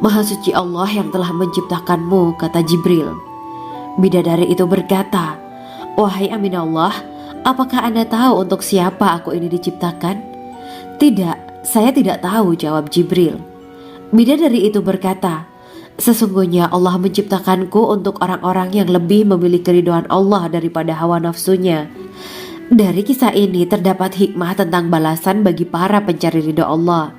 Maha suci Allah yang telah menciptakanmu, kata Jibril. Bidadari itu berkata, wahai Aminullah, apakah Anda tahu untuk siapa aku ini diciptakan? Tidak. Saya tidak tahu, jawab Jibril. Bidadari itu berkata, sesungguhnya Allah menciptakanku untuk orang-orang yang lebih memilih keridhaan Allah daripada hawa nafsunya. Dari kisah ini terdapat hikmah tentang balasan bagi para pencari ridha Allah.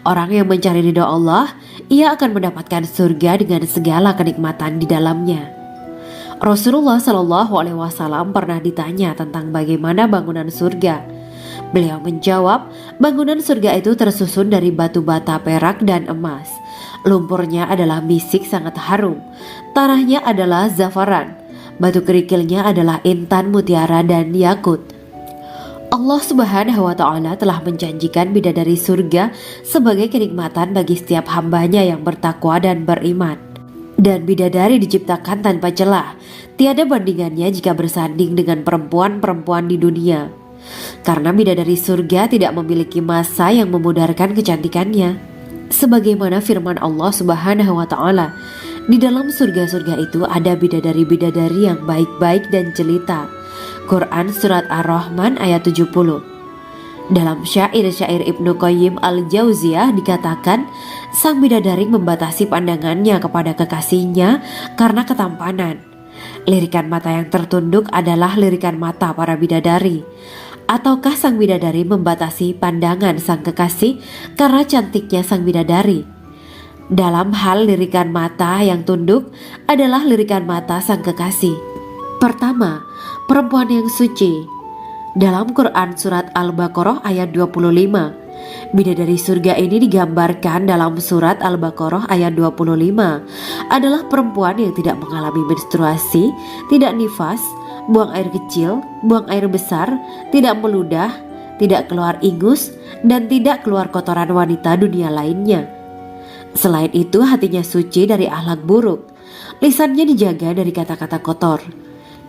Orang yang mencari ridha Allah, ia akan mendapatkan surga dengan segala kenikmatan di dalamnya. Rasulullah Shallallahu Alaihi Wasallam pernah ditanya tentang bagaimana bangunan surga. Beliau menjawab, bangunan surga itu tersusun dari batu bata, perak, dan emas. Lumpurnya adalah misik sangat harum. Tanahnya adalah zafaran. Batu kerikilnya adalah intan, mutiara, dan yakut. Allah Subhanahu wa Ta'ala telah menjanjikan bidadari surga sebagai kenikmatan bagi setiap hambanya yang bertakwa dan beriman. Dan bidadari diciptakan tanpa celah. Tiada bandingannya jika bersanding dengan perempuan-perempuan di dunia. Karena bidadari surga tidak memiliki masa yang memudarkan kecantikannya. Sebagaimana firman Allah Subhanahu wa Ta'ala, di dalam surga-surga itu ada bidadari-bidadari yang baik-baik dan jelita. Quran Surat Ar-Rahman ayat 70. Dalam syair-syair Ibnu Qayyim al-Jauziyah dikatakan, sang bidadari membatasi pandangannya kepada kekasihnya karena ketampanan. Lirikan mata yang tertunduk adalah lirikan mata para bidadari. Ataukah sang bidadari membatasi pandangan sang kekasih karena cantiknya sang bidadari? Dalam hal lirikan mata yang tunduk adalah lirikan mata sang kekasih. Pertama, perempuan yang suci. Dalam Quran Surat Al-Baqarah ayat 25, bidadari surga ini digambarkan dalam Surat Al-Baqarah ayat 25 adalah perempuan yang tidak mengalami menstruasi, tidak nifas, buang air kecil, buang air besar, tidak meludah, tidak keluar ingus, dan tidak keluar kotoran wanita dunia lainnya. Selain itu, hatinya suci dari akhlak buruk, lisannya dijaga dari kata-kata kotor.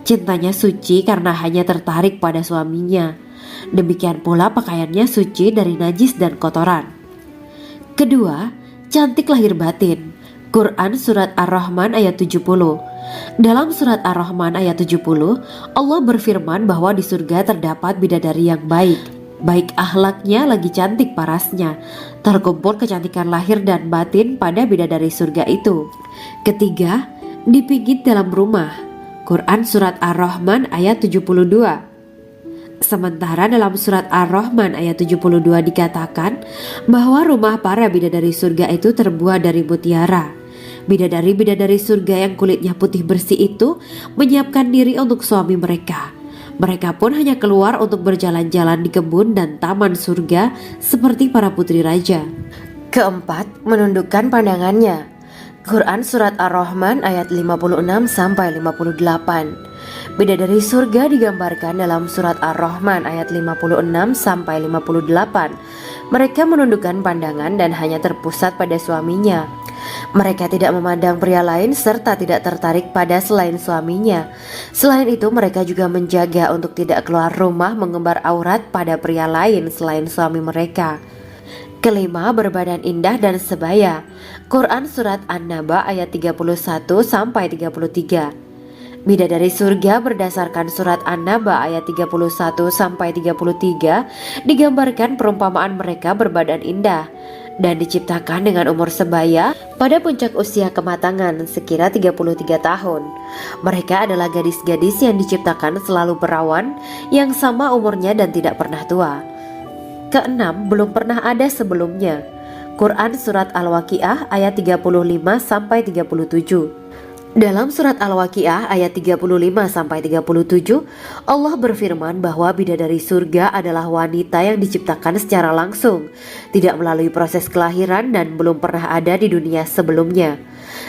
Cintanya suci karena hanya tertarik pada suaminya. Demikian pula pakaiannya suci dari najis dan kotoran. Kedua, cantik lahir batin. Quran Surat Ar-Rahman ayat 70. Dalam Surat Ar-Rahman ayat 70, Allah berfirman bahwa di surga terdapat bidadari yang baik. Baik akhlaknya lagi cantik parasnya. Terkumpul kecantikan lahir dan batin pada bidadari surga itu. Ketiga, dipijit dalam rumah. Quran Surat Ar-Rahman ayat 72. Sementara dalam Surat Ar-Rahman ayat 72 dikatakan bahwa rumah para bidadari surga itu terbuat dari mutiara. Bidadari-bidadari surga yang kulitnya putih bersih itu menyiapkan diri untuk suami mereka. Mereka pun hanya keluar untuk berjalan-jalan di kebun dan taman surga seperti para putri raja. Keempat, menundukkan pandangannya. Quran Surat Ar-Rahman ayat 56-58. Bidadari surga digambarkan dalam Surat Ar-Rahman ayat 56-58. Mereka menundukkan pandangan dan hanya terpusat pada suaminya. Mereka tidak memandang pria lain serta tidak tertarik pada selain suaminya. Selain itu, mereka juga menjaga untuk tidak keluar rumah mengembar aurat pada pria lain selain suami mereka. Kelima, berbadan indah dan sebaya. Quran Surat An-Naba ayat 31-33. Bidadari surga berdasarkan Surat An-Naba ayat 31-33 digambarkan perumpamaan mereka berbadan indah dan diciptakan dengan umur sebaya pada puncak usia kematangan sekira 33 tahun. Mereka adalah gadis-gadis yang diciptakan selalu perawan, yang sama umurnya dan tidak pernah tua. Keenam, belum pernah ada sebelumnya. Quran Surat Al-Waqiah ayat 35-37. Dalam Surat Al-Waqiah ayat 35-37, Allah berfirman bahwa bidadari surga adalah wanita yang diciptakan secara langsung, tidak melalui proses kelahiran dan belum pernah ada di dunia sebelumnya.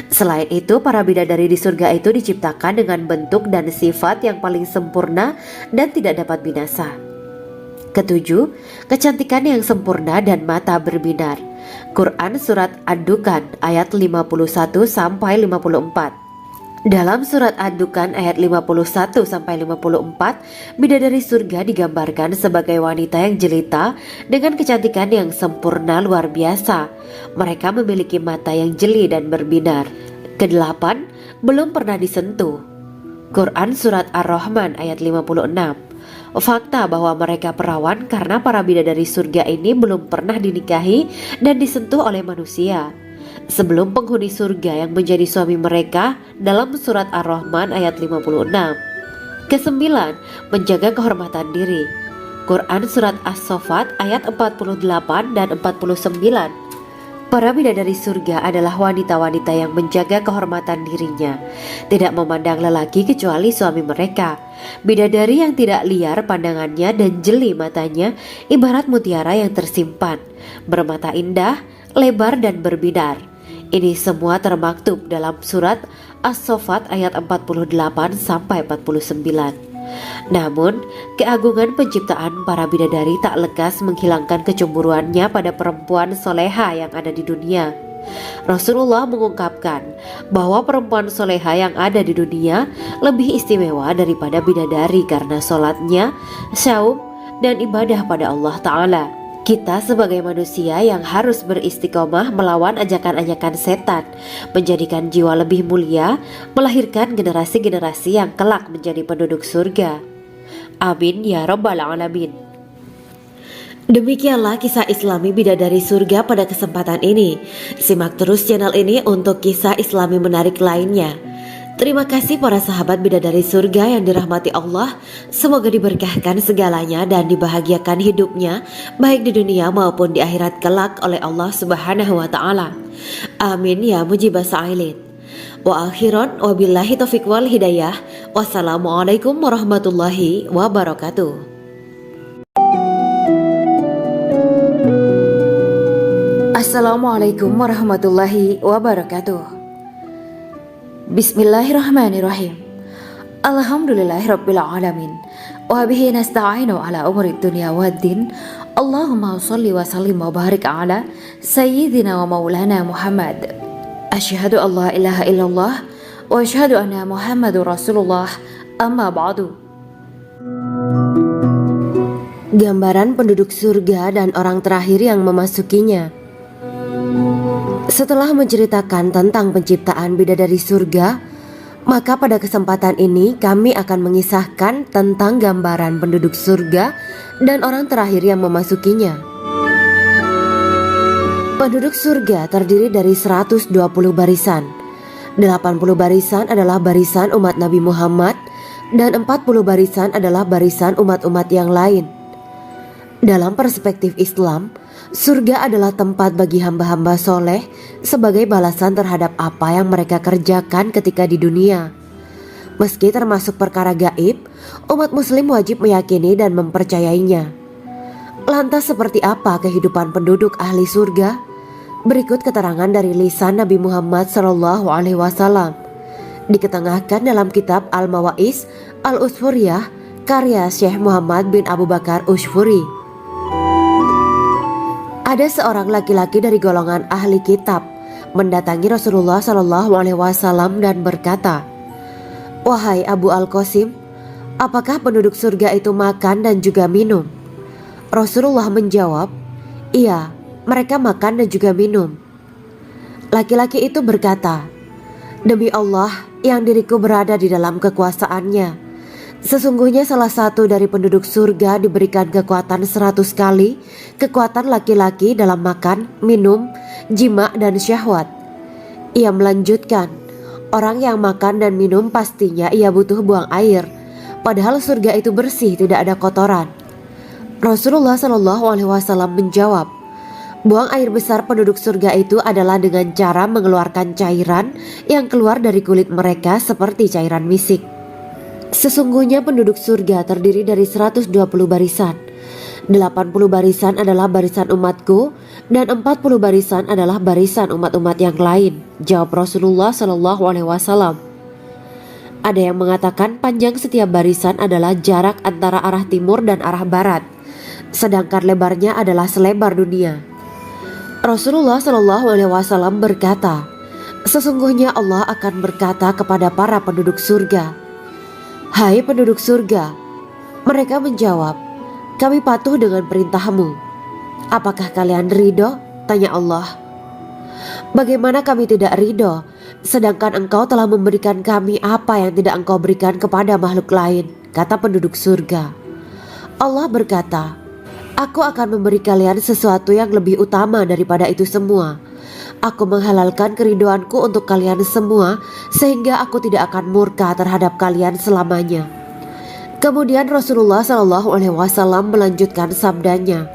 Selain itu, para bidadari di surga itu diciptakan dengan bentuk dan sifat yang paling sempurna dan tidak dapat binasa. Ketujuh, kecantikan yang sempurna dan mata berbinar. Quran Surat Ad-Dukhan ayat 51-54. Dalam Surat Ad-Dukhan ayat 51-54, bidadari surga digambarkan sebagai wanita yang jelita dengan kecantikan yang sempurna luar biasa. Mereka memiliki mata yang jeli dan berbinar. Kedelapan, belum pernah disentuh. Quran Surat Ar-Rahman ayat 56. Fakta bahwa mereka perawan karena para bidadari surga ini belum pernah dinikahi dan disentuh oleh manusia sebelum penghuni surga yang menjadi suami mereka dalam Surat Ar-Rahman ayat 56. Kesembilan, menjaga kehormatan diri. Quran Surat As-Saffat ayat 48 dan 49. Para bidadari surga adalah wanita-wanita yang menjaga kehormatan dirinya, tidak memandang lelaki kecuali suami mereka. Bidadari yang tidak liar pandangannya dan jeli matanya ibarat mutiara yang tersimpan, bermata indah, lebar dan berbinar. Ini semua termaktub dalam Surat As-Saffat ayat 48-49. Namun, keagungan penciptaan para bidadari tak lekas menghilangkan kecemburuannya pada perempuan soleha yang ada di dunia. Rasulullah mengungkapkan bahwa perempuan soleha yang ada di dunia lebih istimewa daripada bidadari karena sholatnya, saum, dan ibadah pada Allah Ta'ala. Kita sebagai manusia yang harus beristiqomah melawan ajakan-ajakan setan, menjadikan jiwa lebih mulia, melahirkan generasi-generasi yang kelak menjadi penduduk surga. Amin ya rabbal alamin. Demikianlah kisah Islami Bidadari Surga pada kesempatan ini. Simak terus channel ini untuk kisah Islami menarik lainnya. Terima kasih para sahabat Bidadari Surga yang dirahmati Allah. Semoga diberkahkan segalanya dan dibahagiakan hidupnya, baik di dunia maupun di akhirat kelak oleh Allah Subhanahu wa Ta'ala. Amin ya mujibah sa'ilin. Wa akhiran wabillahi taufiq wal hidayah. Wassalamualaikum warahmatullahi wabarakatuh. Assalamualaikum warahmatullahi wabarakatuh. Bismillahirrahmanirrahim. Alhamdulillahirabbil alamin. Wa bihi nasta'inu ala umuri dunya waddin. Allahumma shalli wa sallim wa barik ala sayyidina wa maulana Muhammad. Asyhadu an la ilaha illallah wa asyhadu anna Muhammadur Rasulullah. Amma ba'du. Gambaran penduduk surga dan orang terakhir yang memasukinya. Setelah menceritakan tentang penciptaan bidadari surga, maka pada kesempatan ini kami akan mengisahkan tentang gambaran penduduk surga dan orang terakhir yang memasukinya. Penduduk surga terdiri dari 120 barisan. 80 barisan adalah barisan umat Nabi Muhammad dan 40 barisan adalah barisan umat-umat yang lain. Dalam perspektif Islam, surga adalah tempat bagi hamba-hamba soleh sebagai balasan terhadap apa yang mereka kerjakan ketika di dunia. Meski termasuk perkara gaib, umat muslim wajib meyakini dan mempercayainya. Lantas seperti apa kehidupan penduduk ahli surga? Berikut keterangan dari lisan Nabi Muhammad SAW. Diketengahkan dalam kitab Al-Mawaiz Al-Usfuriyah karya Syekh Muhammad bin Abu Bakar Ushfuri. Ada seorang laki-laki dari golongan ahli kitab mendatangi Rasulullah SAW dan berkata, "Wahai Abu Al-Qasim, apakah penduduk surga itu makan dan juga minum?" Rasulullah menjawab, "Iya, mereka makan dan juga minum." Laki-laki itu berkata, "Demi Allah yang diriku berada di dalam kekuasaannya, sesungguhnya salah satu dari penduduk surga diberikan kekuatan 100 kali kekuatan laki-laki dalam makan, minum, jima, dan syahwat." Ia melanjutkan, "Orang yang makan dan minum pastinya ia butuh buang air, padahal surga itu bersih, tidak ada kotoran." Rasulullah SAW menjawab, "Buang air besar penduduk surga itu adalah dengan cara mengeluarkan cairan yang keluar dari kulit mereka seperti cairan misik." Sesungguhnya penduduk surga terdiri dari 120 barisan. 80 barisan adalah barisan umatku dan 40 barisan adalah barisan umat-umat yang lain, jawab Rasulullah SAW. Ada yang mengatakan panjang setiap barisan adalah jarak antara arah timur dan arah barat, sedangkan lebarnya adalah selebar dunia. Rasulullah SAW berkata, "Sesungguhnya Allah akan berkata kepada para penduduk surga, 'Hai penduduk surga,' mereka menjawab, 'Kami patuh dengan perintahmu.' 'Apakah kalian ridho?' tanya Allah. 'Bagaimana kami tidak ridho, sedangkan engkau telah memberikan kami apa yang tidak engkau berikan kepada makhluk lain,' kata penduduk surga. Allah berkata, 'Aku akan memberi kalian sesuatu yang lebih utama daripada itu semua. Aku menghalalkan keridoanku untuk kalian semua sehingga aku tidak akan murka terhadap kalian selamanya.'" Kemudian Rasulullah SAW melanjutkan sabdanya,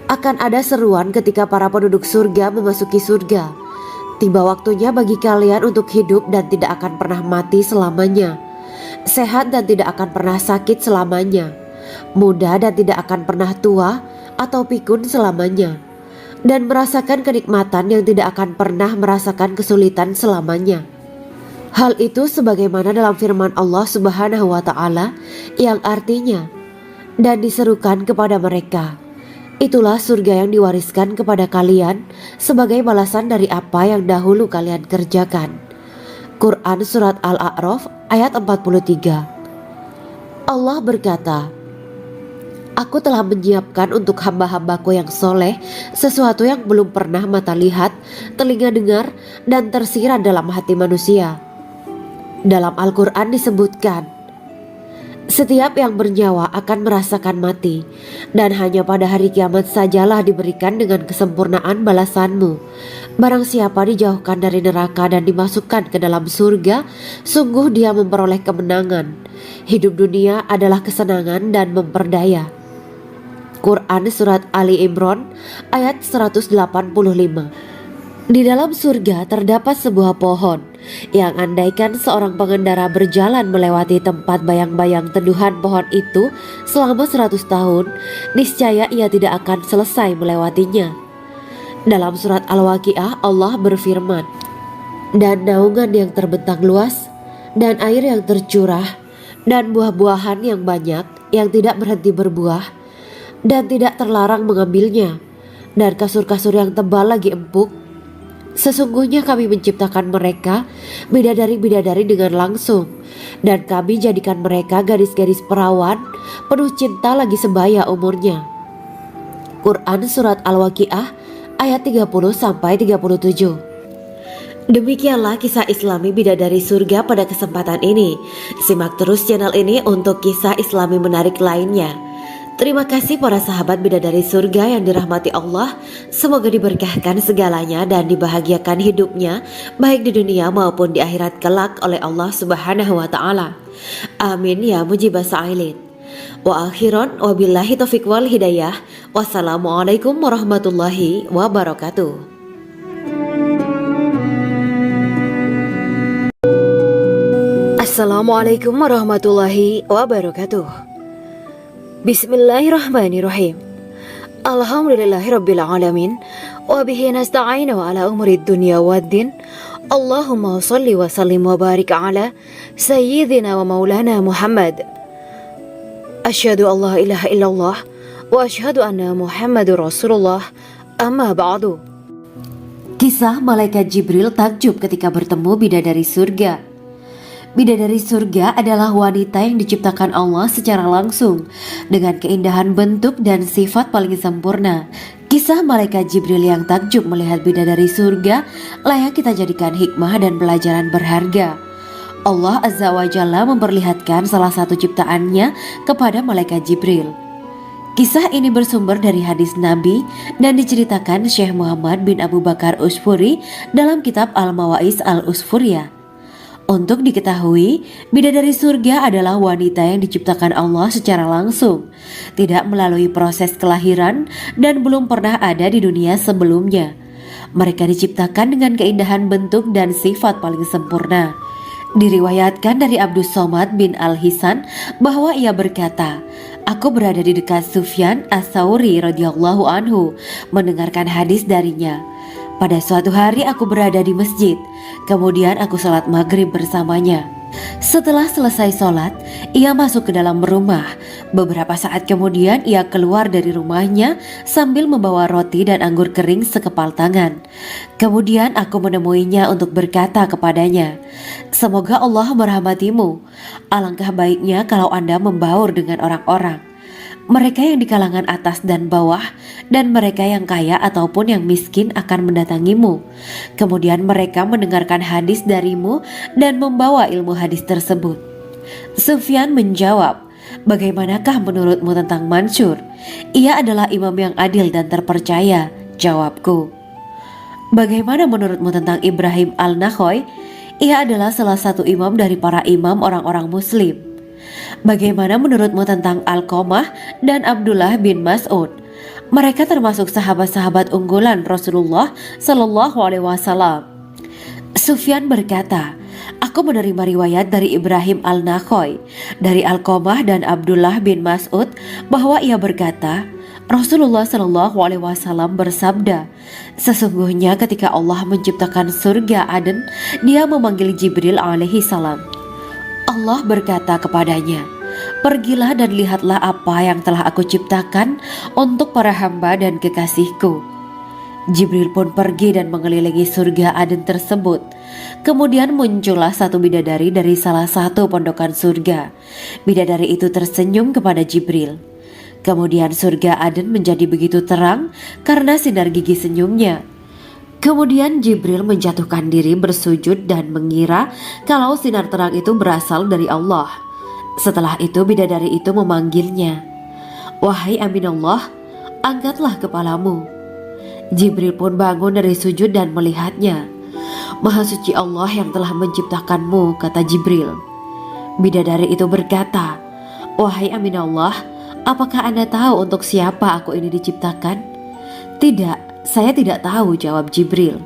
"Akan ada seruan ketika para penduduk surga memasuki surga. Tiba waktunya bagi kalian untuk hidup dan tidak akan pernah mati selamanya, sehat dan tidak akan pernah sakit selamanya, muda dan tidak akan pernah tua atau pikun selamanya, dan merasakan kenikmatan yang tidak akan pernah merasakan kesulitan selamanya." Hal itu sebagaimana dalam firman Allah Subhanahu wa Ta'ala yang artinya, "Dan diserukan kepada mereka, itulah surga yang diwariskan kepada kalian sebagai balasan dari apa yang dahulu kalian kerjakan." Quran Surat Al-A'raf ayat 43. Allah berkata, "Aku telah menyiapkan untuk hamba-hambaku yang soleh sesuatu yang belum pernah mata lihat, telinga dengar, dan tersirat dalam hati manusia." Dalam Al-Quran disebutkan, Setiap yang bernyawa akan merasakan mati, dan hanya pada hari kiamat sajalah diberikan dengan kesempurnaan balasanmu. Barang siapa dijauhkan dari neraka dan dimasukkan ke dalam surga, sungguh dia memperoleh kemenangan. Hidup dunia adalah kesenangan dan memperdaya. Quran Surat Ali Imran ayat 185. Di dalam surga terdapat sebuah pohon yang andaikan seorang pengendara berjalan melewati tempat bayang-bayang teduhan pohon itu selama 100 tahun, niscaya ia tidak akan selesai melewatinya. Dalam surat Al-Waqiah Allah berfirman, "Dan naungan yang terbentang luas, dan air yang tercurah, dan buah-buahan yang banyak yang tidak berhenti berbuah, dan tidak terlarang mengambilnya, dan kasur-kasur yang tebal lagi empuk. Sesungguhnya kami menciptakan mereka bidadari-bidadari dengan langsung, dan kami jadikan mereka gadis-gadis perawan penuh cinta lagi sebaya umurnya." Quran Surat Al-Waqiah ayat 30-37. Demikianlah kisah Islami bidadari surga pada kesempatan ini. Simak terus channel ini untuk kisah Islami menarik lainnya. Terima kasih para sahabat bidadari surga yang dirahmati Allah. Semoga diberkahkan segalanya dan dibahagiakan hidupnya, baik di dunia maupun di akhirat kelak oleh Allah Subhanahu wa Ta'ala. Amin ya mujibah sa'ilin. Wa akhiran wabillahi taufiq wal hidayah. Wassalamualaikum warahmatullahi wabarakatuh. Assalamualaikum warahmatullahi wabarakatuh. Bismillahirrahmanirrahim. Alhamdulillahirabbil alamin wa bihi nasta'inu ala umuri dunya waddin. Allahumma shalli wa sallim wa barik ala sayyidina wa maulana Muhammad. Asyhadu an la ilaha illallah wa asyhadu anna Muhammadur Rasulullah. Amma ba'du. Kisah malaikat Jibril takjub ketika bertemu bidadari surga. Bidadari surga adalah wanita yang diciptakan Allah secara langsung dengan keindahan bentuk dan sifat paling sempurna. Kisah malaikat Jibril yang takjub melihat bidadari surga layak kita jadikan hikmah dan pelajaran berharga. Allah Azza wa Jalla memperlihatkan salah satu ciptaannya kepada malaikat Jibril. Kisah ini bersumber dari hadis Nabi dan diceritakan Syekh Muhammad bin Abu Bakar Usfuri dalam kitab Al-Mawaiz Al-Usfuriyah. Untuk diketahui, bidadari surga adalah wanita yang diciptakan Allah secara langsung, tidak melalui proses kelahiran dan belum pernah ada di dunia sebelumnya. Mereka diciptakan dengan keindahan bentuk dan sifat paling sempurna. Diriwayatkan dari Abdus Somad bin Al-Hisan bahwa ia berkata, "Aku berada di dekat Sufyan As-Sauri radhiyallahu anhu mendengarkan hadis darinya. Pada suatu hari aku berada di masjid, kemudian aku sholat maghrib bersamanya. Setelah selesai sholat, ia masuk ke dalam rumah. Beberapa saat kemudian ia keluar dari rumahnya sambil membawa roti dan anggur kering sekepal tangan. Kemudian aku menemuinya untuk berkata kepadanya, 'Semoga Allah merahmatimu. Alangkah baiknya kalau Anda membaur dengan orang-orang. Mereka yang di kalangan atas dan bawah, dan mereka yang kaya ataupun yang miskin akan mendatangimu. Kemudian mereka mendengarkan hadis darimu dan membawa ilmu hadis tersebut.' Sufyan menjawab, 'Bagaimanakah menurutmu tentang Mansur? Ia adalah imam yang adil dan terpercaya.' Jawabku. 'Bagaimana menurutmu tentang Ibrahim Al-Nakhoy? Ia adalah salah satu imam dari para imam orang-orang muslim.' 'Bagaimana menurutmu tentang Alqamah dan Abdullah bin Mas'ud? Mereka termasuk sahabat-sahabat unggulan Rasulullah Sallallahu Alaihi Wasallam.' Sufyan berkata, 'Aku menerima riwayat dari Ibrahim Al-Nakhoy, dari Alqamah dan Abdullah bin Mas'ud bahwa ia berkata, Rasulullah Sallallahu Alaihi Wasallam bersabda, sesungguhnya ketika Allah menciptakan surga Aden, Dia memanggil Jibril alaihi salam. Allah berkata kepadanya, pergilah dan lihatlah apa yang telah aku ciptakan untuk para hamba dan kekasihku. Jibril pun pergi dan mengelilingi surga Aden tersebut. Kemudian muncullah satu bidadari dari salah satu pondokan surga. Bidadari itu tersenyum kepada Jibril. Kemudian surga Aden menjadi begitu terang karena sinar gigi senyumnya. Kemudian Jibril menjatuhkan diri bersujud dan mengira kalau sinar terang itu berasal dari Allah. Setelah itu bidadari itu memanggilnya, "Wahai Aminullah, angkatlah kepalamu." Jibril pun bangun dari sujud dan melihatnya. "Maha suci Allah yang telah menciptakanmu," kata Jibril. Bidadari itu berkata, "Wahai Aminullah, apakah Anda tahu untuk siapa aku ini diciptakan?" "Tidak, saya tidak tahu," jawab Jibril.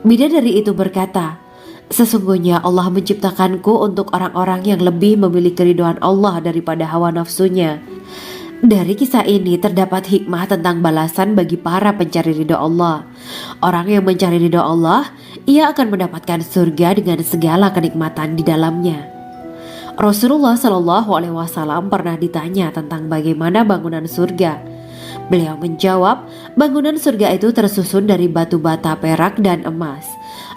Bidadari itu berkata, "Sesungguhnya Allah menciptakanku untuk orang-orang yang lebih memilih keridhaan Allah daripada hawa nafsunya." Dari kisah ini terdapat hikmah tentang balasan bagi para pencari ridho Allah. Orang yang mencari ridho Allah, ia akan mendapatkan surga dengan segala kenikmatan di dalamnya. Rasulullah Shallallahu Alaihi Wasallam pernah ditanya tentang bagaimana bangunan surga. Beliau menjawab, bangunan surga itu tersusun dari batu bata, perak, dan emas.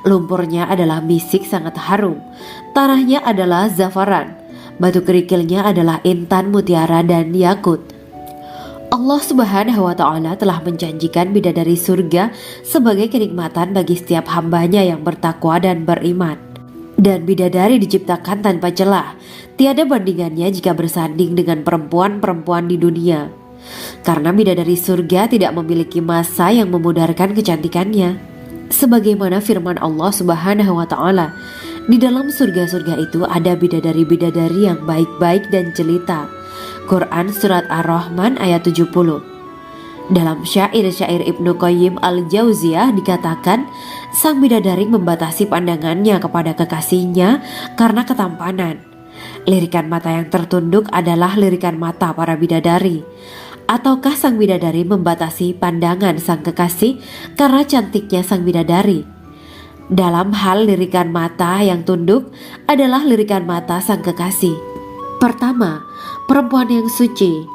Lumpurnya adalah misik sangat harum, tanahnya adalah zafaran, batu kerikilnya adalah intan, mutiara, dan yakut. Allah Subhanahu wa Ta'ala telah menjanjikan bidadari surga sebagai kenikmatan bagi setiap hambanya yang bertakwa dan beriman. Dan bidadari diciptakan tanpa celah, tiada bandingannya jika bersanding dengan perempuan-perempuan di dunia. Karena bidadari surga tidak memiliki masa yang memudarkan kecantikannya. Sebagaimana firman Allah Subhanahu wa Ta'ala, di dalam surga-surga itu ada bidadari-bidadari yang baik-baik dan jelita. Quran Surat Ar-Rahman ayat 70. Dalam syair-syair Ibnu Qayyim Al-Jauziyah dikatakan, sang bidadari membatasi pandangannya kepada kekasihnya karena ketampanan. Lirikan mata yang tertunduk adalah lirikan mata para bidadari. Ataukah sang bidadari membatasi pandangan sang kekasih karena cantiknya sang bidadari? Dalam hal lirikan mata yang tunduk adalah lirikan mata sang kekasih. Pertama, perempuan yang suci.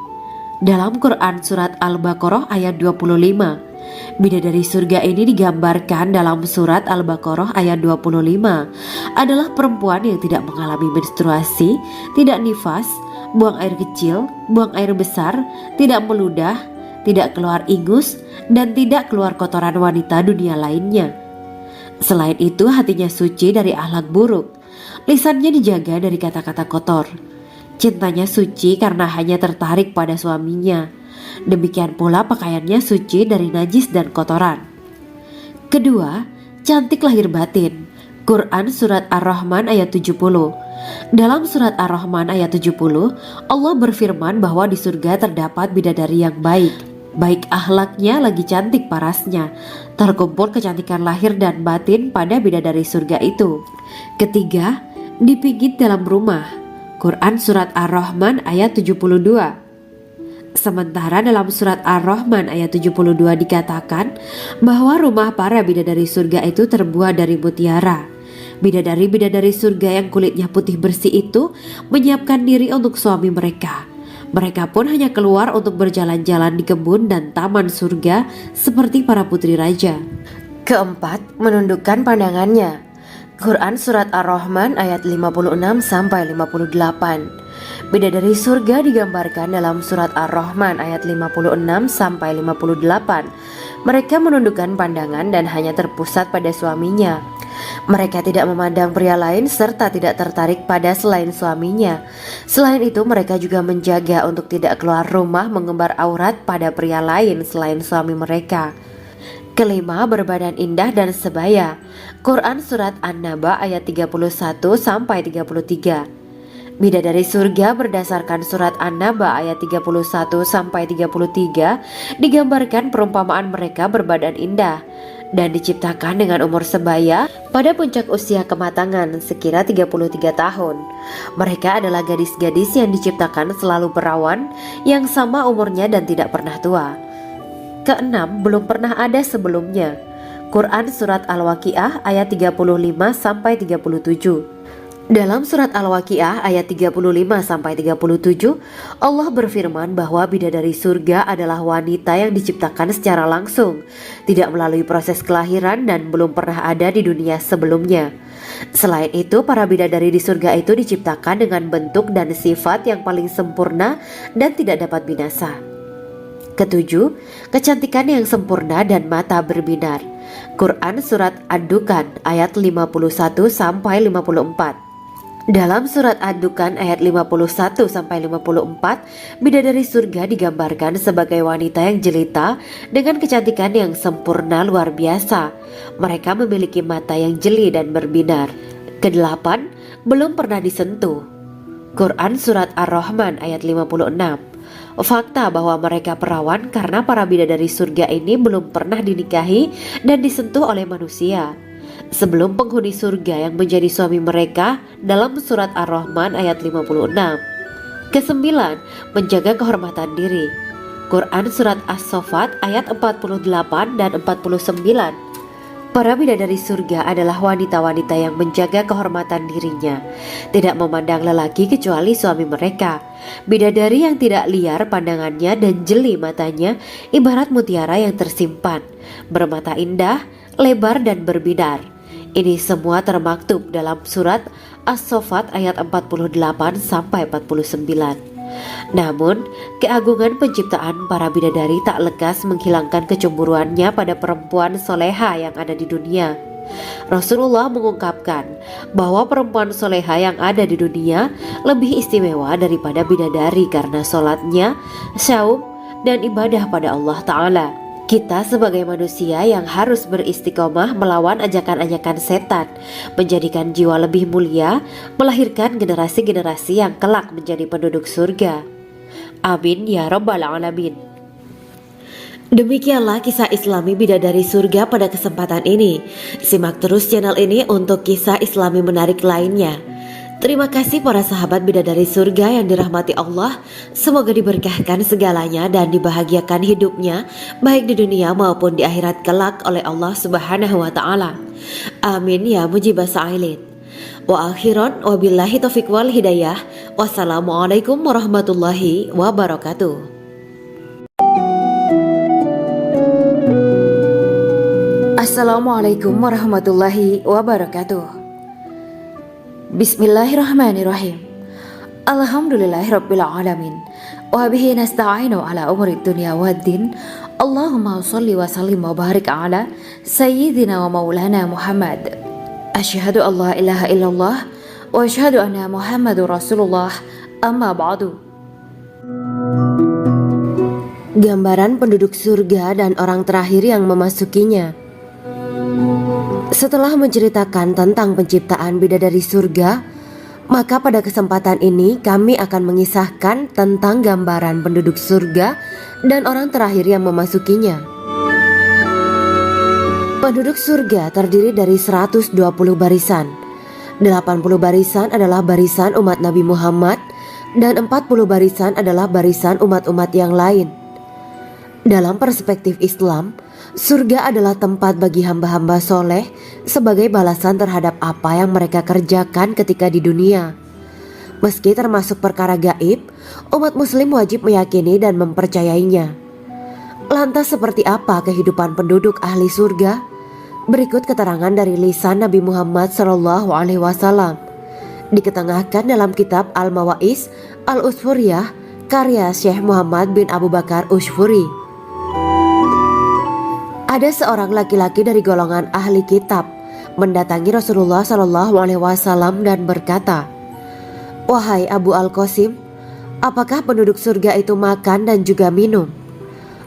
Dalam Quran Surat Al-Baqarah ayat 25, bidadari surga ini digambarkan dalam Surat Al-Baqarah ayat 25 adalah perempuan yang tidak mengalami menstruasi, tidak nifas, buang air kecil, buang air besar, tidak meludah, tidak keluar ingus, dan tidak keluar kotoran wanita dunia lainnya. Selain itu, hatinya suci dari akhlak buruk, lisannya dijaga dari kata-kata kotor. Cintanya suci karena hanya tertarik pada suaminya. Demikian pula pakaiannya suci dari najis dan kotoran. Kedua, cantik lahir batin. Quran Surat Ar-Rahman ayat 70. Dalam Surat Ar-Rahman ayat 70, Allah berfirman bahwa di surga terdapat bidadari yang baik. Baik akhlaknya lagi cantik parasnya. Terkumpul kecantikan lahir dan batin pada bidadari surga itu. Ketiga, dipijit dalam rumah. Quran Surat Ar-Rahman ayat 72. Sementara dalam Surat Ar-Rahman ayat 72 dikatakan bahwa rumah para bidadari surga itu terbuat dari mutiara. Bidadari-bidadari surga yang kulitnya putih bersih itu menyiapkan diri untuk suami mereka. Mereka pun hanya keluar untuk berjalan-jalan di kebun dan taman surga seperti para putri raja. Keempat, menundukkan pandangannya. Quran Surat Ar-Rahman ayat 56-58. Bidadari surga digambarkan dalam Surat Ar-Rahman ayat 56-58. Mereka menundukkan pandangan dan hanya terpusat pada suaminya. Mereka tidak memandang pria lain serta tidak tertarik pada selain suaminya. Selain itu, mereka juga menjaga untuk tidak keluar rumah mengembar aurat pada pria lain selain suami mereka. Kelima, berbadan indah dan sebaya. Quran Surat An-Naba ayat 31-33. Bidadari surga berdasarkan Surat An-Naba ayat 31-33 digambarkan perumpamaan mereka berbadan indah dan diciptakan dengan umur sebaya pada puncak usia kematangan sekira 33 tahun. Mereka adalah gadis-gadis yang diciptakan selalu perawan, yang sama umurnya dan tidak pernah tua. Keenam, belum pernah ada sebelumnya. Quran Surat Al-Waqiah ayat 35-37. Dalam Surat Al-Waqiah ayat 35-37, Allah berfirman bahwa bidadari surga adalah wanita yang diciptakan secara langsung, tidak melalui proses kelahiran dan belum pernah ada di dunia sebelumnya. Selain itu, para bidadari di surga itu diciptakan dengan bentuk dan sifat yang paling sempurna dan tidak dapat binasa. Ketujuh, kecantikan yang sempurna dan mata berbinar. Quran Surat Ad-Dukhan ayat 51-54. Dalam surat Ad-Dukhan ayat 51-54, bidadari surga digambarkan sebagai wanita yang jelita dengan kecantikan yang sempurna luar biasa. Mereka memiliki mata yang jeli dan berbinar. Kedelapan, belum pernah disentuh. Quran surat Ar-Rahman ayat 56. Fakta bahwa mereka perawan karena para bidadari surga ini belum pernah dinikahi dan disentuh oleh manusia sebelum penghuni surga yang menjadi suami mereka dalam surat Ar-Rahman ayat 56. Kesembilan, menjaga kehormatan diri. Quran surat As-Saffat ayat 48 dan 49. Para bidadari surga adalah wanita-wanita yang menjaga kehormatan dirinya, tidak memandang lelaki kecuali suami mereka. Bidadari yang tidak liar pandangannya dan jeli matanya ibarat mutiara yang tersimpan, bermata indah, lebar dan berbinar. Ini semua termaktub dalam surat As-Saffat ayat 48 sampai 49. Namun, keagungan penciptaan para bidadari tak lekas menghilangkan kecemburuannya pada perempuan soleha yang ada di dunia. Rasulullah mengungkapkan bahwa perempuan soleha yang ada di dunia lebih istimewa daripada bidadari karena sholatnya, saum, dan ibadah pada Allah Ta'ala. Kita sebagai manusia yang harus beristiqomah melawan ajakan-ajakan setan, menjadikan jiwa lebih mulia, melahirkan generasi-generasi yang kelak menjadi penduduk surga. Amin ya Rabbal Alamin. Demikianlah kisah Islami bidadari surga pada kesempatan ini. Simak terus channel ini untuk kisah Islami menarik lainnya. Terima kasih para sahabat bidadari surga yang dirahmati Allah. Semoga diberkahkan segalanya dan dibahagiakan hidupnya baik di dunia maupun di akhirat kelak oleh Allah Subhanahu wa taala. Amin ya mujibah sa'ilin. Wa akhiran wabillahi taufiq wal hidayah. Wassalamualaikum warahmatullahi wabarakatuh. Assalamualaikum warahmatullahi wabarakatuh. Bismillahirrahmanirrahim. Alhamdulillahirabbil alamin. Wa bihi nasta'inu ala umuri dunya waddin. Allahumma shalli wa sallim wa barik ala sayyidina wa maulana Muhammad. Asyhadu an la ilaha illallah wa asyhadu anna Muhammadur Rasulullah. Amma ba'du. Gambaran penduduk surga dan orang terakhir yang memasukinya. Setelah menceritakan tentang penciptaan bidadari surga, maka pada kesempatan ini kami akan mengisahkan tentang gambaran penduduk surga dan orang terakhir yang memasukinya. Penduduk surga terdiri dari 120 barisan. 80 barisan adalah barisan umat Nabi Muhammad dan 40 barisan adalah barisan umat-umat yang lain. Dalam perspektif Islam, surga adalah tempat bagi hamba-hamba soleh sebagai balasan terhadap apa yang mereka kerjakan ketika di dunia. Meski termasuk perkara gaib, umat muslim wajib meyakini dan mempercayainya. Lantas seperti apa kehidupan penduduk ahli surga? Berikut keterangan dari lisan Nabi Muhammad SAW. Diketengahkan dalam kitab Al-Mawaiz Al-Usfuriyah karya Syekh Muhammad bin Abu Bakar Ushfuri. Ada seorang laki-laki dari golongan ahli kitab mendatangi Rasulullah SAW dan berkata, "Wahai Abu Al-Qasim, apakah penduduk surga itu makan dan juga minum?"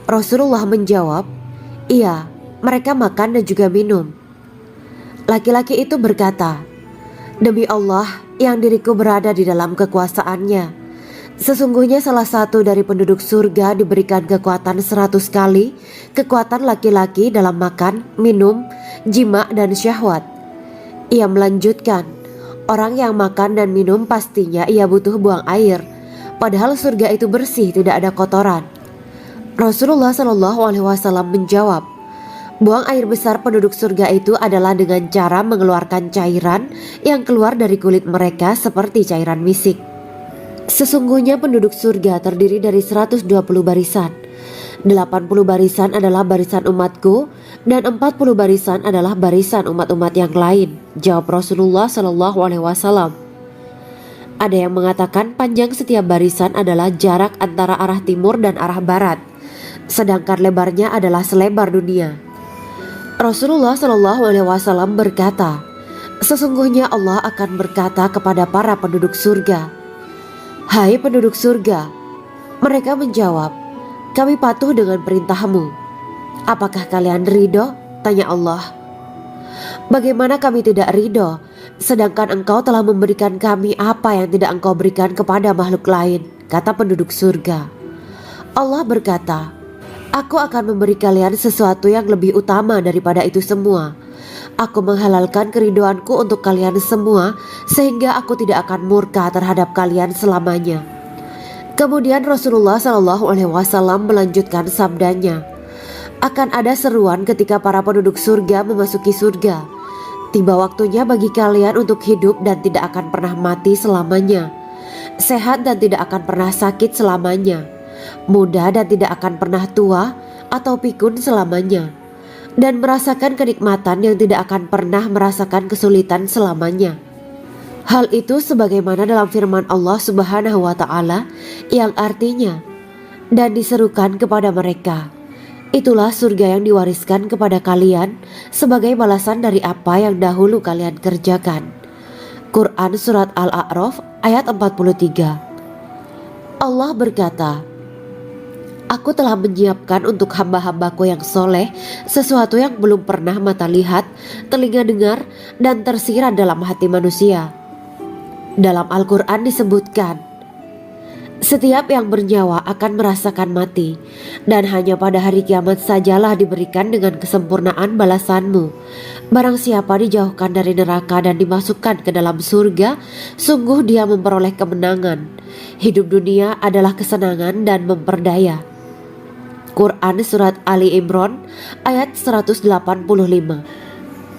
Rasulullah menjawab, "Iya, mereka makan dan juga minum." Laki-laki itu berkata, "Demi Allah yang diriku berada di dalam kekuasaannya, sesungguhnya salah satu dari penduduk surga diberikan kekuatan 100 kali kekuatan laki-laki dalam makan, minum, jima, dan syahwat." Ia melanjutkan, "Orang yang makan dan minum pastinya ia butuh buang air, padahal surga itu bersih, tidak ada kotoran." Rasulullah SAW menjawab, "Buang air besar penduduk surga itu adalah dengan cara mengeluarkan cairan yang keluar dari kulit mereka seperti cairan misik." Sesungguhnya penduduk surga terdiri dari 120 barisan. 80 barisan adalah barisan umatku dan 40 barisan adalah barisan umat-umat yang lain, jawab Rasulullah SAW. Ada yang mengatakan panjang setiap barisan adalah jarak antara arah timur dan arah barat, sedangkan lebarnya adalah selebar dunia. Rasulullah SAW berkata, Sesungguhnya Allah akan berkata kepada para penduduk surga, "Hai penduduk surga." Mereka menjawab, "Kami patuh dengan perintahmu." "Apakah kalian ridho?" tanya Allah. "Bagaimana kami tidak ridho, sedangkan engkau telah memberikan kami apa yang tidak engkau berikan kepada makhluk lain," kata penduduk surga. Allah berkata, "Aku akan memberi kalian sesuatu yang lebih utama daripada itu semua. Aku menghalalkan keridoanku untuk kalian semua, sehingga aku tidak akan murka terhadap kalian selamanya." Kemudian Rasulullah SAW melanjutkan sabdanya, "Akan ada seruan ketika para penduduk surga memasuki surga. Tiba waktunya bagi kalian untuk hidup dan tidak akan pernah mati selamanya, sehat dan tidak akan pernah sakit selamanya, muda dan tidak akan pernah tua atau pikun selamanya, dan merasakan kenikmatan yang tidak akan pernah merasakan kesulitan selamanya." Hal itu sebagaimana dalam firman Allah Subhanahu wa Ta'ala yang artinya, "Dan diserukan kepada mereka, itulah surga yang diwariskan kepada kalian sebagai balasan dari apa yang dahulu kalian kerjakan." Quran Surat Al-A'raf ayat 43. Allah berkata, "Aku telah menyiapkan untuk hamba-hambaku yang soleh sesuatu yang belum pernah mata lihat, telinga dengar, dan tersirat dalam hati manusia." Dalam Al-Quran disebutkan, "Setiap yang bernyawa akan merasakan mati, dan hanya pada hari kiamat sajalah diberikan dengan kesempurnaan balasanmu. Barang siapa dijauhkan dari neraka dan dimasukkan ke dalam surga, sungguh dia memperoleh kemenangan. Hidup dunia adalah kesenangan dan memperdaya." Quran Surat Ali Imran ayat 185.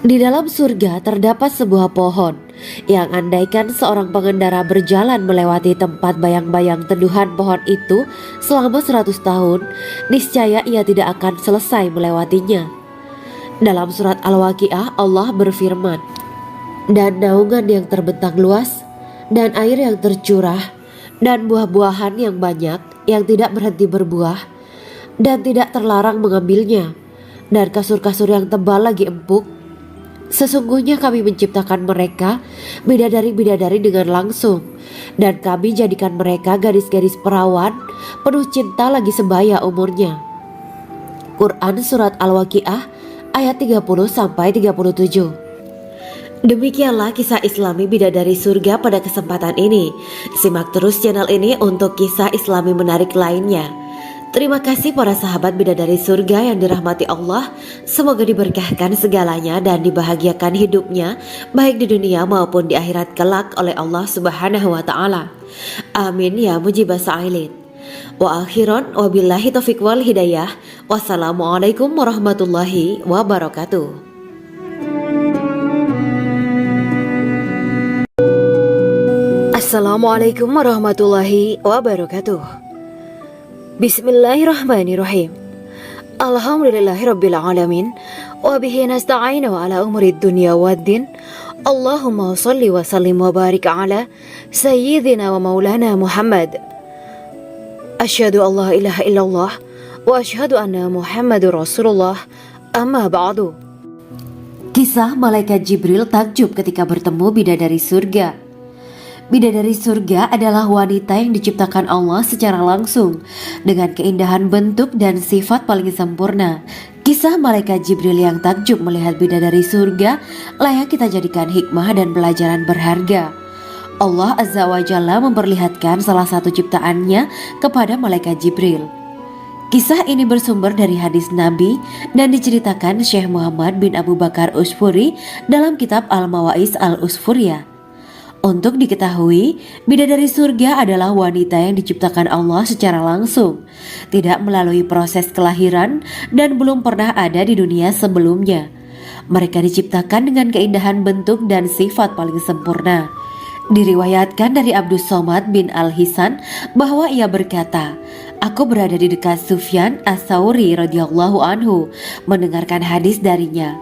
Di dalam surga terdapat sebuah pohon yang andaikan seorang pengendara berjalan melewati tempat bayang-bayang teduhan pohon itu selama 100 tahun, niscaya ia tidak akan selesai melewatinya. Dalam surat Al-Waqiah Allah berfirman, "Dan naungan yang terbentang luas, dan air yang tercurah, dan buah-buahan yang banyak yang tidak berhenti berbuah, dan tidak terlarang mengambilnya, dan kasur-kasur yang tebal lagi empuk. Sesungguhnya kami menciptakan mereka bidadari-bidadari dengan langsung, dan kami jadikan mereka gadis-gadis perawan penuh cinta lagi sebaya umurnya." Quran Surat Al-Waqiah ayat 30-37. Demikianlah kisah Islami bidadari surga pada kesempatan ini. Simak terus channel ini untuk kisah Islami menarik lainnya. Terima kasih para sahabat bidadari surga yang dirahmati Allah. Semoga diberkahkan segalanya dan dibahagiakan hidupnya, baik di dunia maupun di akhirat kelak oleh Allah Subhanahu wa Ta'ala. Amin ya mujibah sa'ilin. Wa akhiran wabillahi taufiq wal hidayah. Wassalamualaikum warahmatullahi wabarakatuh. Assalamualaikum warahmatullahi wabarakatuh. Bismillahirrahmanirrahim. Alhamdulillahirabbil alamin wa bihi nasta'inu ala umuri dunya waddin. Allahumma shalli wa sallim wa barik ala sayyidina wa maulana Muhammad. Asyhadu an la ilaha illallah wa asyhadu anna Muhammadur Rasulullah. Amma ba'du. Kisah malaikat Jibril takjub ketika bertemu bidadari surga. Bidadari surga adalah wanita yang diciptakan Allah secara langsung dengan keindahan bentuk dan sifat paling sempurna. Kisah malaikat Jibril yang takjub melihat bidadari surga layak kita jadikan hikmah dan pelajaran berharga. Allah Azza wa Jalla memperlihatkan salah satu ciptaannya kepada malaikat Jibril. Kisah ini bersumber dari hadis Nabi dan diceritakan Syekh Muhammad bin Abu Bakar Usfuri dalam kitab Al-Mawaiz Al-Usfuriyah. Untuk diketahui, bidadari surga adalah wanita yang diciptakan Allah secara langsung, tidak melalui proses kelahiran dan belum pernah ada di dunia sebelumnya. Mereka diciptakan dengan keindahan bentuk dan sifat paling sempurna. Diriwayatkan dari Abdus Somad bin Al-Hisan bahwa ia berkata, "Aku berada di dekat Sufyan As-Sauri radhiyallahu anhu mendengarkan hadis darinya.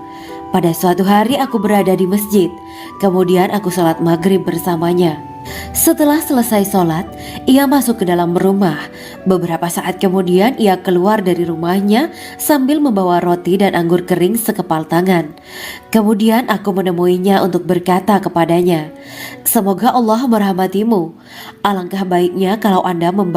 Pada suatu hari aku berada di masjid, kemudian aku sholat maghrib bersamanya. Setelah selesai sholat, ia masuk ke dalam rumah, Beberapa saat kemudian ia keluar dari rumahnya sambil membawa roti dan anggur kering sekepal tangan. Kemudian aku menemuinya untuk berkata kepadanya, "Semoga Allah merahmatimu. Alangkah baiknya kalau Anda membawa